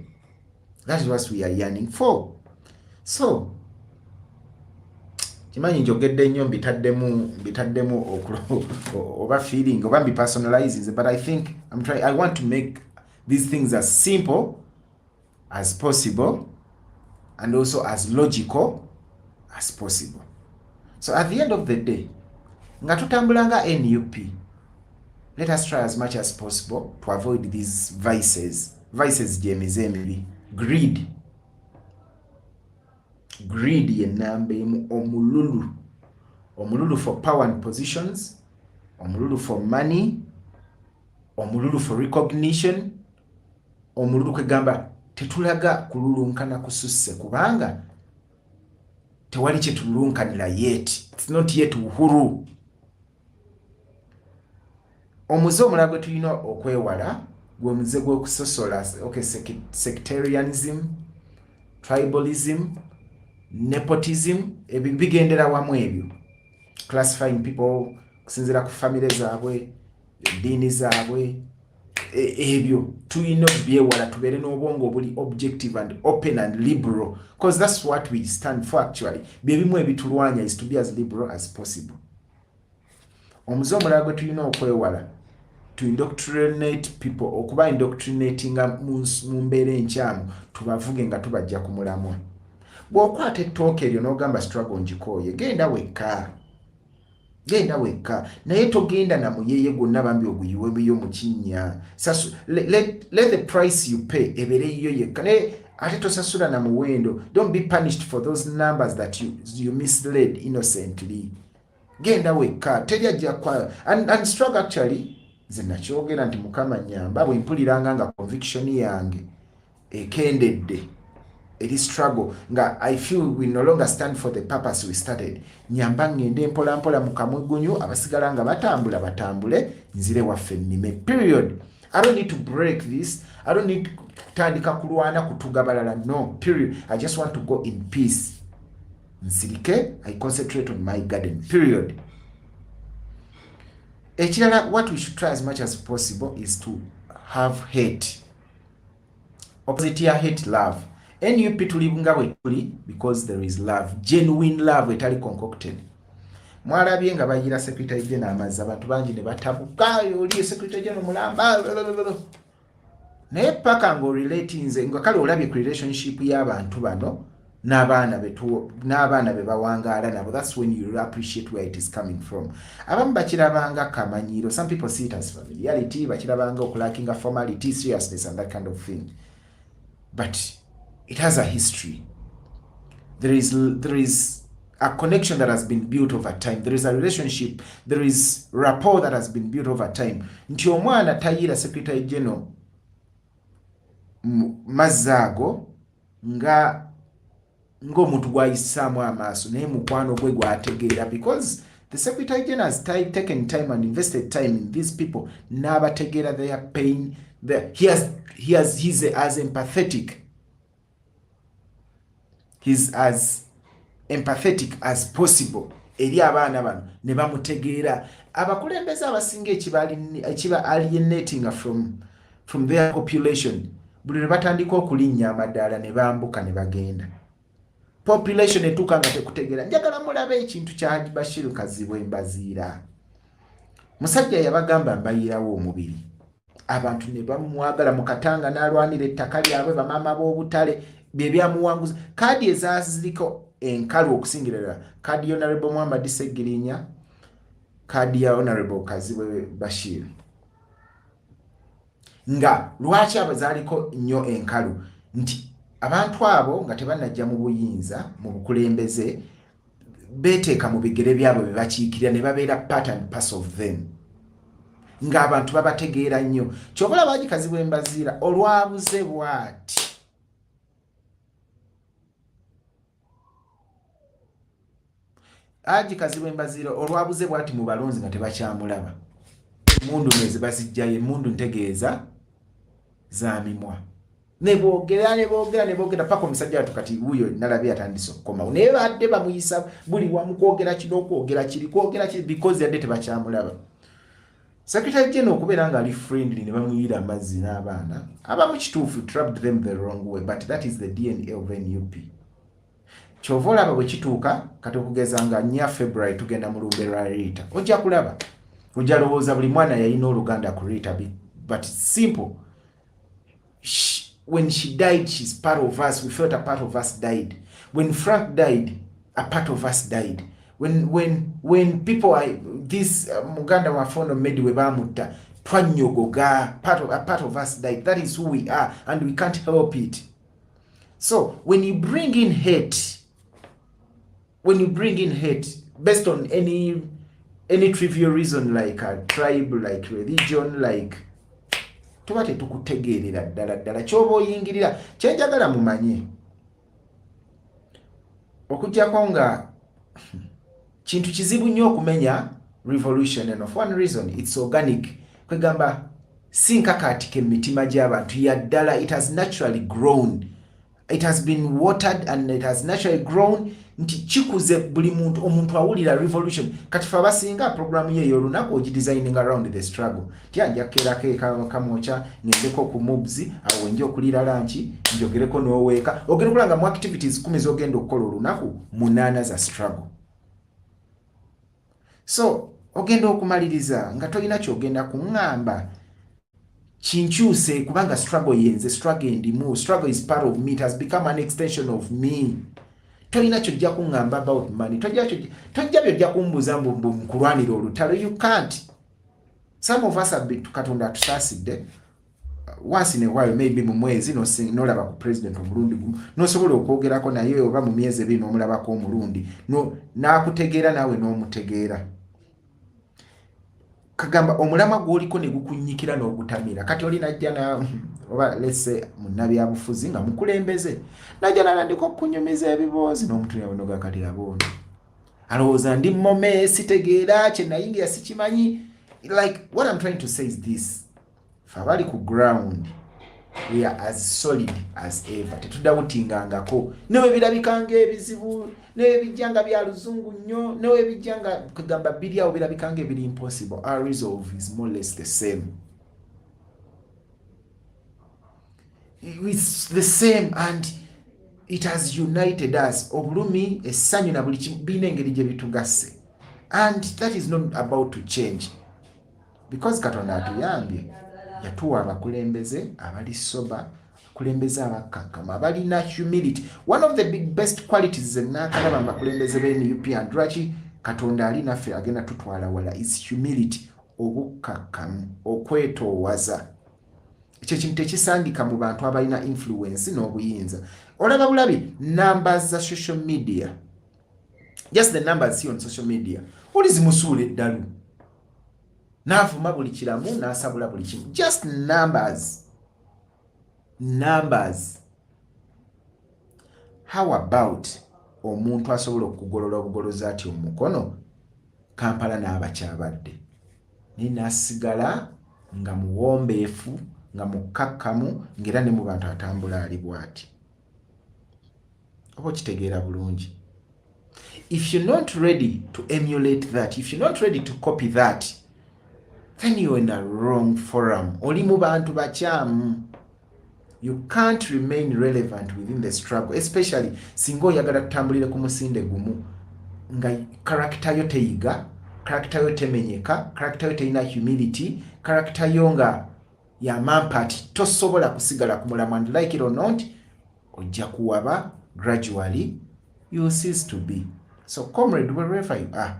That is what we are yearning for. So kimanyi njogedde nnyo mbitaddemu oba feeling oba mbi personalizing, but I think I want to make these things as simple as possible and also as logical as possible. So at the end of the day, nga tutambulanga NUP, let us try as much as possible to avoid these vices jemizembi. Greed yenambe omululu for power and positions, omululu for money, omululu for recognition, omululu kwegamba tetulaga kululunkana kususse kubanga tewali kyetulunkanira yet. It's not yet uhuru. Omuze omulago tulina okwewala gwe muze gw'okusosola sectarianism, tribalism, nepotism, bigendera wamu ebyo, classifying people kusinzira ku family zaabwe, dini zaabwe, ebyo tulina obyewala tubeere n'obwongo obuli objective and open and liberal, because that's what we stand for actually. Byebimu ebitulwanya is to be as liberal as possible. Omuze omulago tulina okwewala to indoctrinate people, okuba indoctrinatinga mu mbeera enkyamu tubavuge nga tubajja ku mulamwa. Bw'okwata ettooke eryo n'ogamba struggle njikooye, genda wekka naye togenda na muyeye gwonna bambi oguyiwe biyo mu kinnya. Let the price you pay ebeere yiyo yekka, naye ate tosasula na muwendo. Don't be punished for those numbers that you misled innocently. Genda wekka teryajja kwa and struggle actually nze nakyogera nti Mukama nyamba bwe mpuliranga nga conviction yange ekendedde eri struggle nga I feel we no longer stand for the purpose we started, nyamba ngende mpola mu kamwegunyu abasigala nga batambule nzire waffe nnime period. I don't need to break this. I don't need kutandika kulwana kutugabalala, no period. I just want to go in peace. Nzirike, I concentrate on my garden period. What we should try as much as possible is to have hate. Opposite here, hate, love. NUP tulibunga bwe tuli because there is love, genuine love etali concocted. Mwalabye nga bayira secretary general amazza abantu bangi ne batabuka oli secretary general mulamba naye paka ngo relating nze nga kale olabye ku relationship y'abantu bano n'abaana be bawangaala nabo. That's when you appreciate where it is coming from. Abamu bakirabanga kamanyiro, some people see it as familiarity, bakirabanga okulakinga formality, seriousness and that kind of thing, but it has a history. There is a connection that has been built over time. There is a relationship, there is rapport that has been built over time. Nti omwana tayira secretary general mazaago ng'omuntu gwayisaamu amaaso naye mukwano gwe gwategeera, because the secretary general has taken time and invested time in these people. N'abategeera their pain. He's as empathetic. He's as empathetic as possible. Eri abaana bano ne bamutegeera. Abakulembeze abasinga ekiba alienating from their population, buli batandika okulinnya amadaala ne bambuka ne bagenda. Population etuuka nga tekutegeera. Njagala mulabe ekintu kya Bashir Kazibwe Mbaziira. Musajja yabagamba mbayirawo omubiri. Abantu ne bamwagala mu Katanga n'alwanira ettaka lyabwe, bamaama b'obutale byebyamuwanguza. Kadi ezaziriko enkalu okusingira kadi Honorable Muhammad Segirinya, kadi ya Honorable Kazibwe Bashir. Nga lwaki abazaliko nnyo enkalu nti abantu abo nga tebanajja mu buyinza mu bukulembeze beteeka mu bigere byabo bye bakiikirira ne babeera part and parcel of them ng'abantu babategeera nnyo kyobola baagikazi bw'embaziira olwabuze bw'ati agikazi bw'embaziira olwabuze bw'ati mu balonzi nga tebakyamulaba emmundu neze bazijjayo emmundu ntegeeza za mimwa ne boogera paka omusajja watu kati wuyo nalabye atandise okukomawo naye badde bamuyisa buli wamu kwogera kino kwogera kiri because yadde tebakyamulaba Secretary General okubeera nga ali friendly ne bamuyira amazzi n'abaana abamu kituufu trapped them the wrong way but that is the DNA of NUP kyova olaba bwe kituuka kati okugeza nga 4 February tugenda mu lumbe lwa Rita ojja kulaba ojja lowooza buli mwana yalina oluganda ku Rita but simple when she died she's part of us we felt a part of us died when Frank died a part of us died when people are this muganda wa fono made we bamutta twanyogoga a part of us died that is who we are and we can't help it so when you bring in hate based on any trivial reason like a tribe like religion like tubate tukutegeerera ddala kyoba oyingirira kyenjagala mumanye okujjako nga kintu kizibu nnyo okumenya revolution and of one reason it's organic kwegamba sinkakatike emitima gy'abantu yaddala it has naturally grown it has been watered and it has naturally grown nti kikuze buli omuntu awulira revolution kati fa basinga programu ye y'olunaku ogidesigning around the struggle tyanjakkerako kamwocha ngendeko ku mobs awo njo okulira lanchi njogereko n'oweeka ogenda okulanga mu activities 10 zogenda okukola olunaku 8 za struggle so ogenda okumaliriza nga tolina kyogenda kuŋŋamba kinkyuse kubanga struggle yenze struggle ndimu struggle is part of me it has become an extension of me tolina kyojja kuŋŋamba about money tojja byojja kumbuuza mbu nkulwanira olutalo you can't some of us have been katonda atusaasidde once in a while maybe mu mwezi nolaba ku president omulundi gumu nosobola okwogerako naye oba mu myezi ebiri n'omulabako omulundi n'akutegeera naawe n'omutegeera kagamba omulamwa gw'oliko ne gukunnyikira n'ogutamira kati oli najja na oba let's say munnabyabufuzi nga mukulembeze najja nalandika okunyumiza ebiboozi n'omutunya bunoga kati aboono alowooza ndi mmome sitegeera kye nayingira sikimanyi like what I'm trying to say is this fe abali ku ground we are as solid as ever tetudawutingangako newe birabikanga ebizibu newe bijjanga bya luzungu nnyo newe bijjanga kugamba biri awo birabikanga ebiri impossible our resolve is more or less the same it's the same and it has united us obulumi essanyu na buli kimu birina engeri gye bitugasse and that is not about to change because katonda atuyambye yatuwa abakulembeze abali soba abakulembeze abakkakkama abalina humility one of the best qualities zennakalaba abakulembeze b'NUP and lwaki katonda ali naffe agenda tutwala wala is humility obukkakkamu okwetoowaza ekyo kintu tekisangika mu bantu abalina influence n'obuyinza olaba bulabi numbers za social media just the numbers on social media oli zimusuula eddalu n'avuma buli kiramu n'asabula buli kimu just numbers how about omuntu asobola okugolola obugolozi ati omukono Kampala n'abakyabadde naye n'asigala nga muwombeefu nga mukkakkamu ng'era ne mu bantu atambula ali bw'ati oba kitegeera bulungi if you're not ready to emulate that if you're not ready to copy that then you're in a wrong forum oli mu bantu bakyamu you can't remain relevant within the struggle especially singa oyagala tutambulire ku musinde gumu nga character yo teyiga character yo temenyeka character yo teyina humility character yo nga ya mampati tosobola kusigala ku mulamu and like it or not ojja kuwaba gradually you will cease to be so comrade wherever you are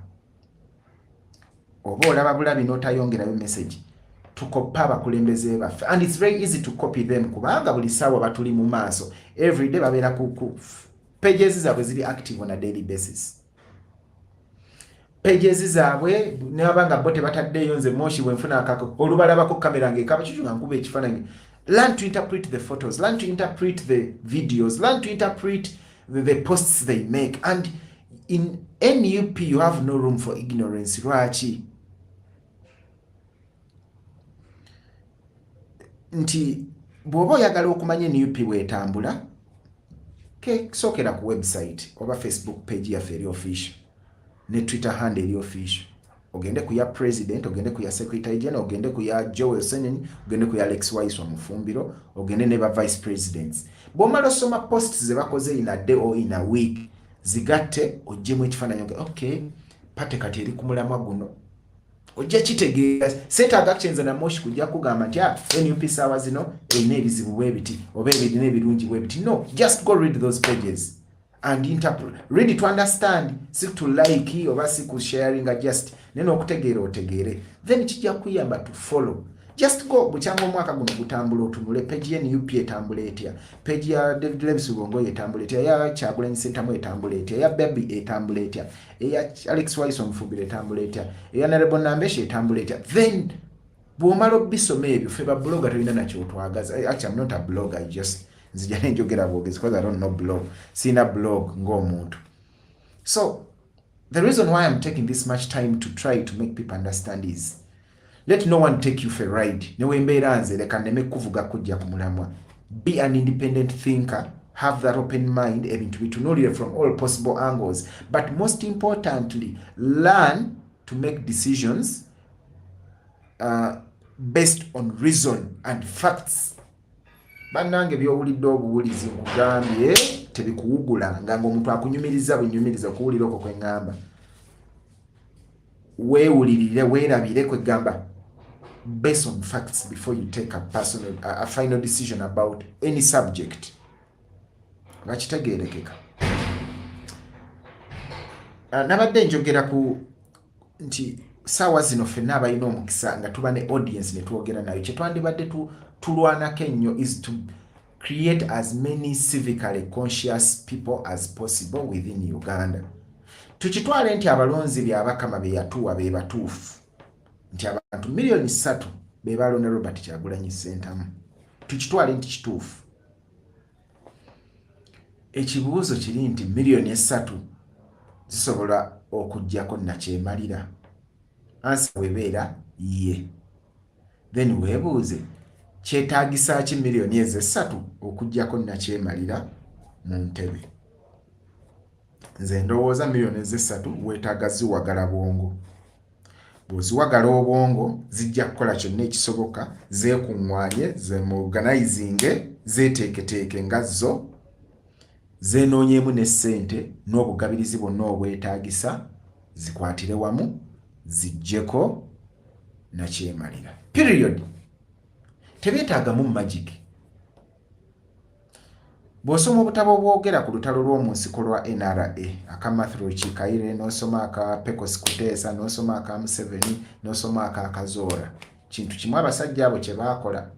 oba olaba bulabi n'otayongerayo message tukopa abakulembeze baffe, and it's very easy to copy them kubanga buli saawa batuli mu maaso everyday babeera ku pages zaabwe ziri active on a daily basis. Pages zaabwe nabanga bo tebataddeyo nze moshi bwenfuna akako olubalabako kamera ng'ekaba kikyuka nkuba ekifaananyi. Learn to interpret the photos, learn to interpret the videos, learn to interpret the posts they make. And in NUP you have no room for ignorance. Lwaki? Nti bw'oba oyagala okumanya NUP weetambula, sookera ku website oba Facebook page yaffe eri official ne Twitter handle eri official. Ogende ku ya president, ogende ku ya secretary general, ogende ku ya Joel Senyenyi, ogende ku ya Alex Waiswa Mufumbiro, ogende ne ba vice presidents. Bw'omala osoma posts ze bakoze in a day or in a week, zigatte ojjemu ekifaananyi okay, pate kati eri ku mulamwa guno. Ojja kitegeera seetaaga kyenze na moshi kujja kugamba nti NUP saawa zino erina ebizibu bwe biti oba ebirina ebirungi bwe biti. No, just go read those pages and interpret. Read it to understand, si to like oba si ku sharing, just neno okutegeera otegeere, then kijja kuyamba to follow. Just go bukyanga omwaka guno gutambula otunule page ya NUP etambula etya, page ya David Levis Bongo etambula etya, ya Kyagulanyi Ssentamu etambula etya, ya Baby etambula etya, ya Alex Waiswa Mufumbiro etambula etya, ya Narebo Nambeshe etambula etya. Then bw'omala obisoma ebyo, ffe ba blogger tulina nakyo twagaza. Actually, I'm not a blogger, I just nzija nenjogera bwogezi because I don't know blog. Sina blog ng'omuntu. So the reason why I'm taking this much time to try to make people understand is, let no one take you for a ride. Newembeera nze leka nneme kuvuga kujja ku mulamwa. Be an independent thinker. Have that open mind, ebintu bitunulire from all possible angles. But most importantly, learn to make decisions based on reason and facts. Bannange byowulidde obuwulizi nkugambye tebikuwugula nga ng'omuntu akunyumiriza bunyumiriza okuwulira okwo kwe ngamba. Weewulirire, weerabire kwe gamba based on facts before you take a final decision about any subject. Bakitegeerekeka. Nabadde njogera ku nti saawa zino ffenna abalina omukisa nga tuba ne audience ne twogera nayo, kye twandibadde tulwanako ennyo is to create as many civically conscious people as possible within Uganda. Tukitwale nti abalonzi byabakama be yatuwa be batuufu, nti abantu milioni 3 be balonda Robert Kyagulanyi Ssentamu. Tukitwale nti kituufu. Ekibuuzo kiri nti milioni 3 zisobola okujjako nakyemalira. Answer webeera ye. Then weebuuze kyetaagisa ki milioni 3 okujjako nakyemalira mu ntebe. Nze ndowooza milioni 3 weetaaga ziwagala bwongo. Bw'oziwagala obwongo zijja kukola kyonna ekisoboka, zeekuŋŋwanye, zemuorganizinge, zeeteeketeeke nga zo, zeenoonyeemu n'essente n'obugabirizi bwonna obwetaagisa, zikwatire wamu, zijjeko nakyemalira. Period. Tebyetaagamu magic. Bw'osoma obutabo obwogera ku lutalo lw'omunsiko lwa NRA, aka Matthew Chikaire, n'osoma aka Pecos Kuteesa, n'osoma aka Museveni, n'osoma aka Kazoora, kintu kimu abasajja abo kye baakola.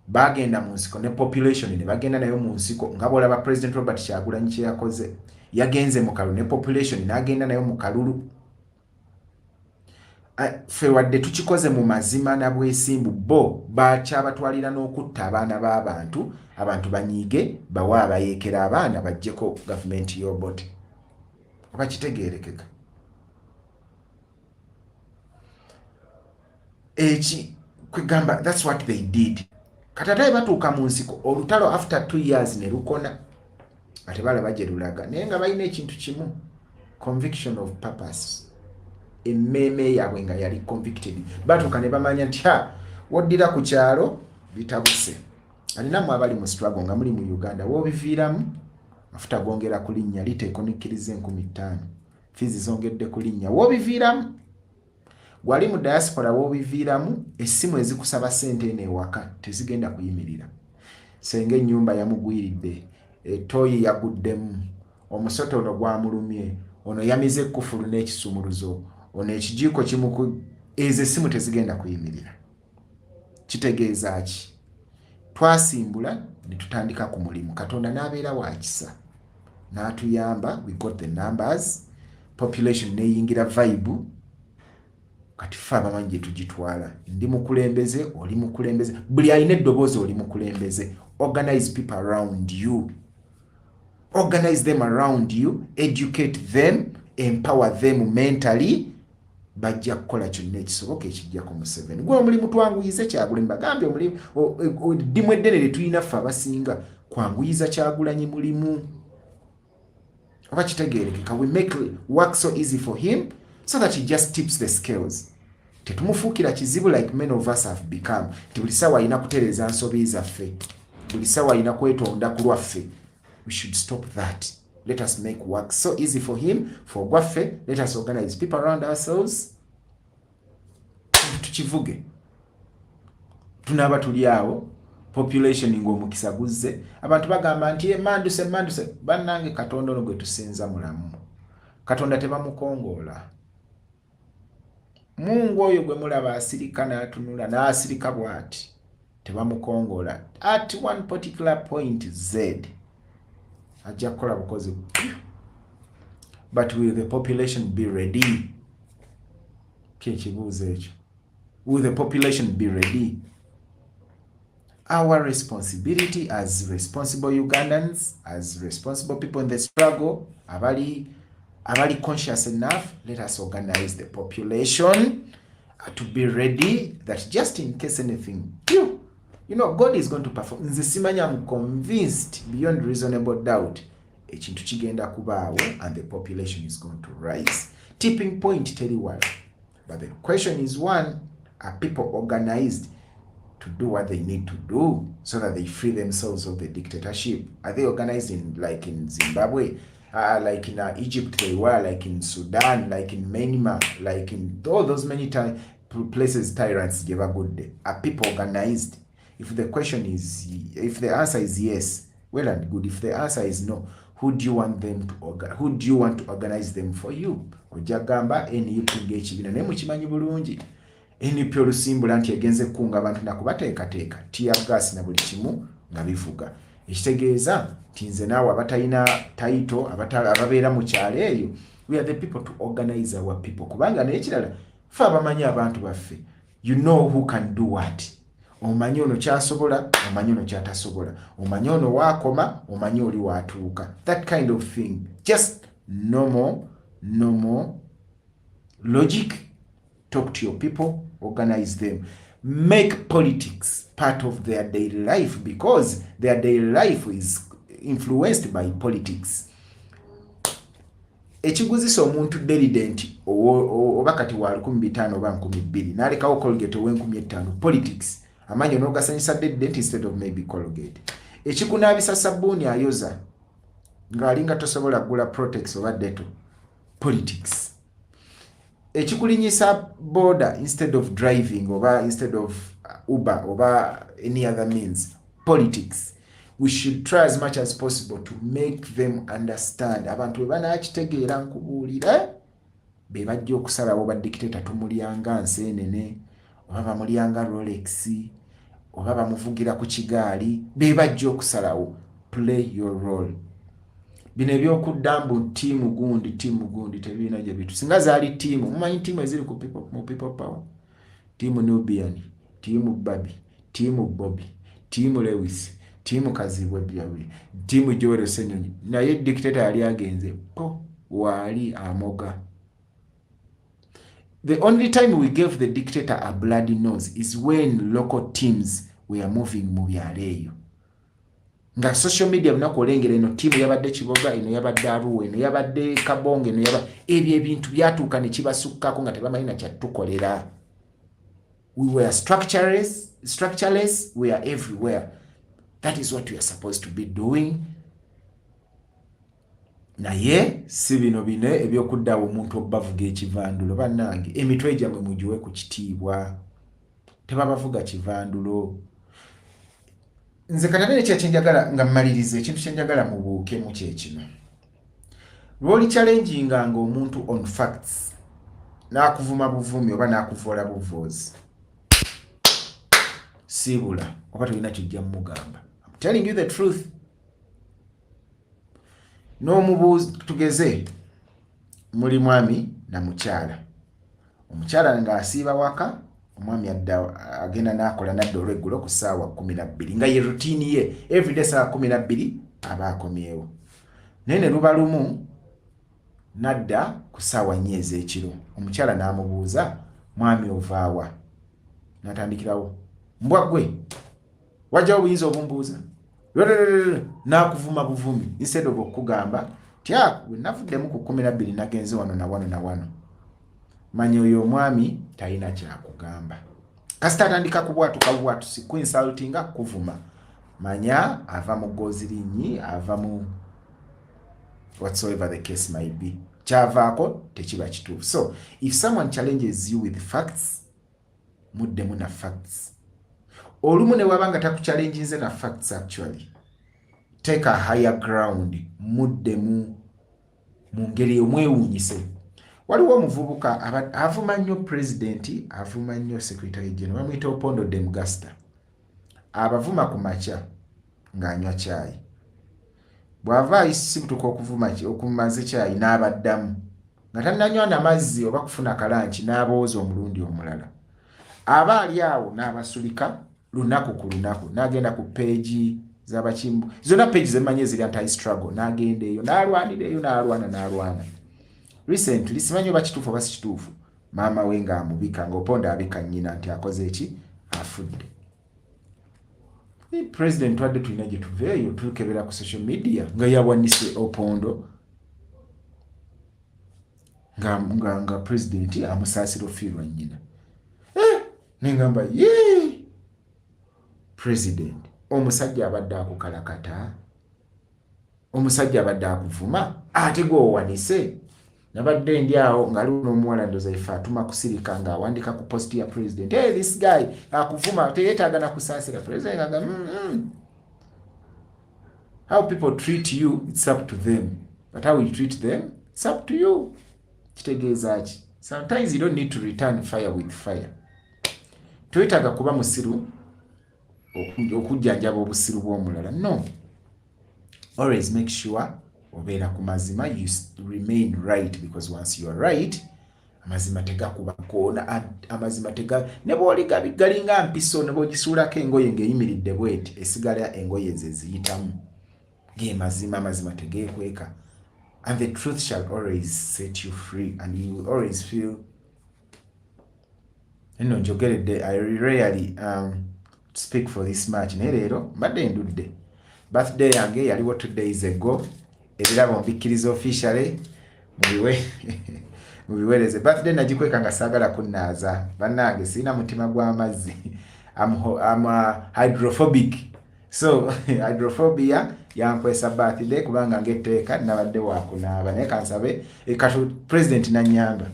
Bagenda mu nsiko ne population ne bagenda nayo mu nsiko nga bw'olaba President Robert Kyagulanyi kye yakoze. Yagenze mu kalulu ne population n'agenda nayo mu kalulu. Ffe wadde tukikoze mu mazima na bwesimbu, bo bakyabatwalira n'okutta abaana b'abantu, abantu banyiige bawa abayeekera abaana bajjeko gavumenti y'obote. Oba kitegeerekeka. Kwegamba, that's what they did. Katataye batuuka mu nsiko, olutalo after 2 years ne lukona. Ate balaba gye lulaga. Naye nga balina ekintu kimu, conviction of purpose. Emmeme yaabwe nga yali convicted. Batuuka ne bamanya nti woddira ku kyalo bitabuse. Alinamu abali mu struggle nga muli mu Uganda, woobiviiramu mafuta gongera ku linnya liteeko nekkiriza 15,000. Fizi zongedde ku linnya, woobiviiramu. Gwali mu diaspora woobiviiramu, essimu ezikusaba ssente n'ewaka tezigenda kuyimirira. Senga ennyumba yamugwiridde, etoyi yaguddemu, omusoto ono gwamulumye, ono yamize ekkufulu n'ekisumuluzo, ono ekijiiko kimuku ezo essimu tezigenda kuyimirira. Kitegeeza ki? Twasimbula ne tutandika ku mulimu. Katonda n'abeera wa kisa n'atuyamba, we got the numbers, population neyingira vibe. Kati ffe abamanyi gye tugitwala. Ndi mukulembeze, oli mukulembeze, buli alina eddoboozi oli mukulembeze. Organize people around you. Organize them around you, educate them, empower them mentally. Bajja kukola kyonna ekisoboka ekijjako Museveni. Gwe omulimu twanguyize Kyagulanyi, bagambye omulimu ddimu eddene lye tulina ffe abasinga kwanguyiza Kyagulanyi mulimu. Oba kitegeerekeka, we make work so easy for him so that he just tips the scales. Tetumufuukira kizibu like many of us have become. Buli ssaawa alina kutereeza nsobi zaffe, buli ssaawa alina kwetonda ku lwaffe. We should stop that. Let us make work so easy for him, for gwaffe. Let us organize people around ourselves. Tukivuge. Tunaba tuli awo, population ng'omukisa guzze. Abantu bagamba nti manduse. Bannange Katonda ono gwe tusinza mulamu. Katonda tebamukongoola. Mungu oyo gwe mulaba asirika n'atunula n'asirika bw'ati. Tebamukongoola. At one particular point Z. Ajja kukola bukozi. But will the population be ready? Kibuuzo ekyo. Will the population be ready? Our responsibility as responsible Ugandans, as responsible people in the struggle, abali conscious enough, let us organize the population to be ready, that just in case anything, you know, God is going to perform. Nze simanya, I'm convinced beyond reasonable doubt ekintu kigenda kubaawo and the population is going to rise. Tipping point, tell you what. But the question is, one, are people organized to do what they need to do so that they free themselves of the dictatorship? Are they organized in, like in Zimbabwe, like in Egypt they were, like in Sudan, like in Myanmar, like in all those many places tyrants gave a good day? Are people organized? If the question is, if the answer is yes, well and good. If the answer is no, who do you want them to who do you want to organize them for you? Ojagamba NUP ng'ekibiina naye mukimanyi bulungi. NUP olusimbula nti egenze kunga abantu nakubateekateeka tear gas na buli kimu nga bivuga. Ekitegeeza nti nze naawe abatalina taito ababeera mu kyalo eyo, we are the people to organize our people. Kubanga n'ekirala ffe abamanyi abantu baffe, you know who can do what. Omanyi ono kyasobola, omanyi ono kyatasobola, omanyi ono waakoma, omanyi oli waatuuka. That kind of thing. Just normal logic. Talk to your people, organize them. Make politics part of their daily life, because their daily life is influenced by politics. Ekiguzisa omuntu delident oba kati wa 15 oba 12 n'alekawo Colgate ow'15, politics. Amanyi n'ogasanyisa delident instead of maybe Colgate. Ekikunaabisa sabbuuni ayoza ng'alinga tosobola kugula Protex oba Dettol, politics. Ekikulinyisa border instead of driving oba instead of Uber oba any other means, politics. We should try as much as possible to make them understand. Abantu banakitegeera nkubuulira be bajja okusalawo ba dictator tumulyanga nseenene oba bamulyanga Rolex oba bamuvugira ku kigaali, be bajja okusalawo. Play your role. Bino ebyokudambu tiimu gundi tebiina gye bitu. Singa zaali tiimu, mumanyi tiimu eziri ku people power. Tiimu Nubian, tiimu Babi, tiimu Bobby, tiimu Lewis, tiimu Kazibwe Byawe, tiimu Joel Senyonyi. Naye dictator yali agenze po wali amoga. The only time we gave the dictator a bloody nose is when local teams were moving mu byalo eyo. Nga social media lunaku olengera eno tiimu yabadde Kiboga, eno yabadde Arua, eno yabadde Kabonge, eno yabadde ebyo ebintu byatuuka ne kibasukkako nga tebamanyi na kyatukolera. We were structureless, we are everywhere. That is what we are supposed to be doing. Naye si bino bine ebyokuddawo omuntu obavuga ekivandulo. Bannange emitwe gyammwe mugiwe ku kitiibwa, tebabavuga kivandulo. Nze kanadere kyenjagala nga mmaliriza, ekintu kyenjagala mubuuke mu kyekino. Lw'oli challenginga ng'omuntu on facts, n'akuvuma buvumi oba n'akuvoola buvoozi siibula oba tolina kijja mugamba. I'm telling you the truth. N'omubuuzi tugeze muli mwami na mukyala. Omukyala ng'asiiba waka, omwami agenda n'akola nadda olw'eggulo ku ssaawa 12 nga ye rutiini ye everyday ssaawa 12 aba akomyewo. Naye ne luba lumu nadda ku ssaawa 4 ez'ekiro. Omukyala n'amubuuza, mwami ovaawa? N'atandikirawo, mbwa ggwe wajjawo obuyinza obumbuuza? N'akuvuma buvumi instead of okugamba tya navuddemu ku 12 nagenze wano na wano na wano. Manya oyo omwami talina kyakugamba. Kasita atandika kubwatusi kuinsultinga kuvuma. Manya ava mu gozirinyi, ava mu whatsoever the case might be. Kyavaako tekiba kituufu. So if someone challenges you with facts, muddemu na facts. Olumu ne wabanga takuchallenginze na facts actually. Take a higher ground, muddemu mu ngeri omwewuunyise. Waliwo omuvubuka avuma nnyo president, avuma nnyo secretary general, bamuyita Opondo Demgasta. Abavuma ku makya ng'anywa caayi. Bw'ava ayisibutuka okumaze caayi n'abaddamu. Nga tannanywa na mazzi oba kufuna kalanki n'abooza omulundi omulala. Aba ali awo n'abasulika lunaku ku lunaku. N'agenda ku peegi z'abakimbu. Zonna peegi zemmanye ziri anti-struggle. N'agenda eyo, n'alwanira eyo, n'alwana. Recently, simanyi oba kituufu oba si kituufu, maama we ng'amubika, ng'Opondo abika nnyina nti akoze eki? Afudde. President twadde tulina gye tuveeyo tukebera ku social media nga yawanise Opondo nga president amusaasira ofiirwa nnyina. Nengamba yee president omusajja abadde akukalakata, omusajja abadde akuvuma, ate gw'owanise. Nabadde ndi awo nga luno omuwala ndoza ifa atuma kusirika nga awandika ku post ya president, hey this guy akuvuma teyeetaaga na kusaasira. President nga how people treat you it's up to them, but how you treat them it's up to you. Kitegeeza ki? Sometimes you don't need to return fire with fire. Toyetaaga kuba musiru okujjanjaba obusiru bw'omulala. No, always make sure obeera ku mazima, you remain right, because once you are right, amazima tegakuba koona, amazima ne bw'oli galinga mpiso ne bw'ogisuulako engoye ng'eyimiridde bw'eti esigala engoye ze ziyitamu. Ge mazima, amazima tegeekweka. And the truth shall always set you free, and you will always feel njogeredde. I rarely speak for this much. Naye leero mbadde ndudde. Birthday yange yaliwo 2 days ago. Ebirabo mbikkiriza officially mubiwereze. Birthday nagikweka nga saagala kunnaaza. Bannange sina mutima gw'amazzi. I'm hydrophobic. So hydrophobia yankwesa birthday kubanga ngetteeka nabadde wakunaaba. Naye kansabe katu president nanyamba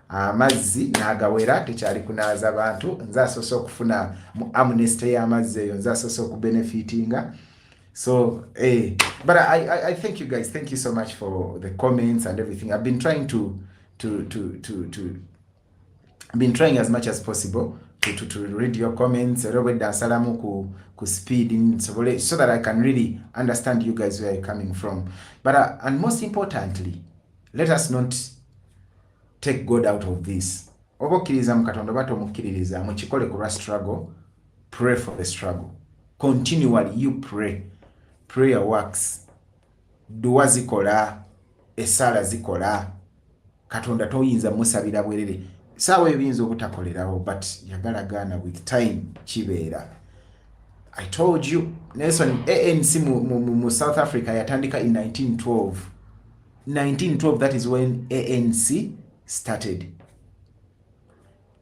amazzi n'agawera tekyali kunaaza bantu. Nze asoose okufuna mu amnesty y'amazzi eyo, nze asoose okubenefitinga. So, but I thank you guys. Thank you so much for the comments and everything. I've been trying I've been trying as much as possible to read your comments, ku speed so that I can really understand you guys where you're coming from. But and most importantly, let us not take God out of this. Obokkiriza mu Katonda bato mukkiririza mu kikole ku struggle. Pray for the struggle. Continually you pray. Prayer works. Dua zikola, esala zikola. Katonda toyinza musabira bwerere. Sawa ebiyinza obutakolerawo, but yagalagana with time kibeera. I told you, Nelson ANC mu South Africa yatandika in 1912. 1912, that is when ANC started.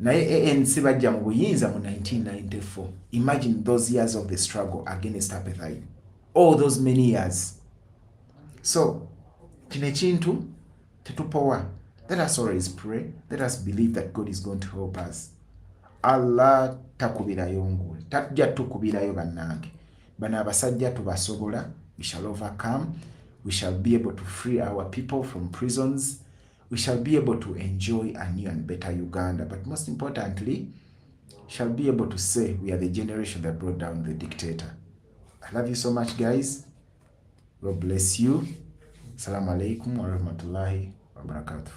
Naye ANC bajja mu buyinza mu 1994. Imagine those years of the struggle against apartheid. All those many years. So, kino ekintu tetupowa. Let us always pray. Let us believe that God is going to help us. Allah takubirayo ngule. Tajja tukubirayo bannange. Bano abasajja tubasobola. We shall overcome. We shall be able to free our people from prisons. we shall be able to enjoy a new and better Uganda. But most importantly, shall be able to say we are the generation that brought down the dictator. I love you so much, guys. God bless you. Assalamu alaikum wa rahmatullahi wa barakatuh.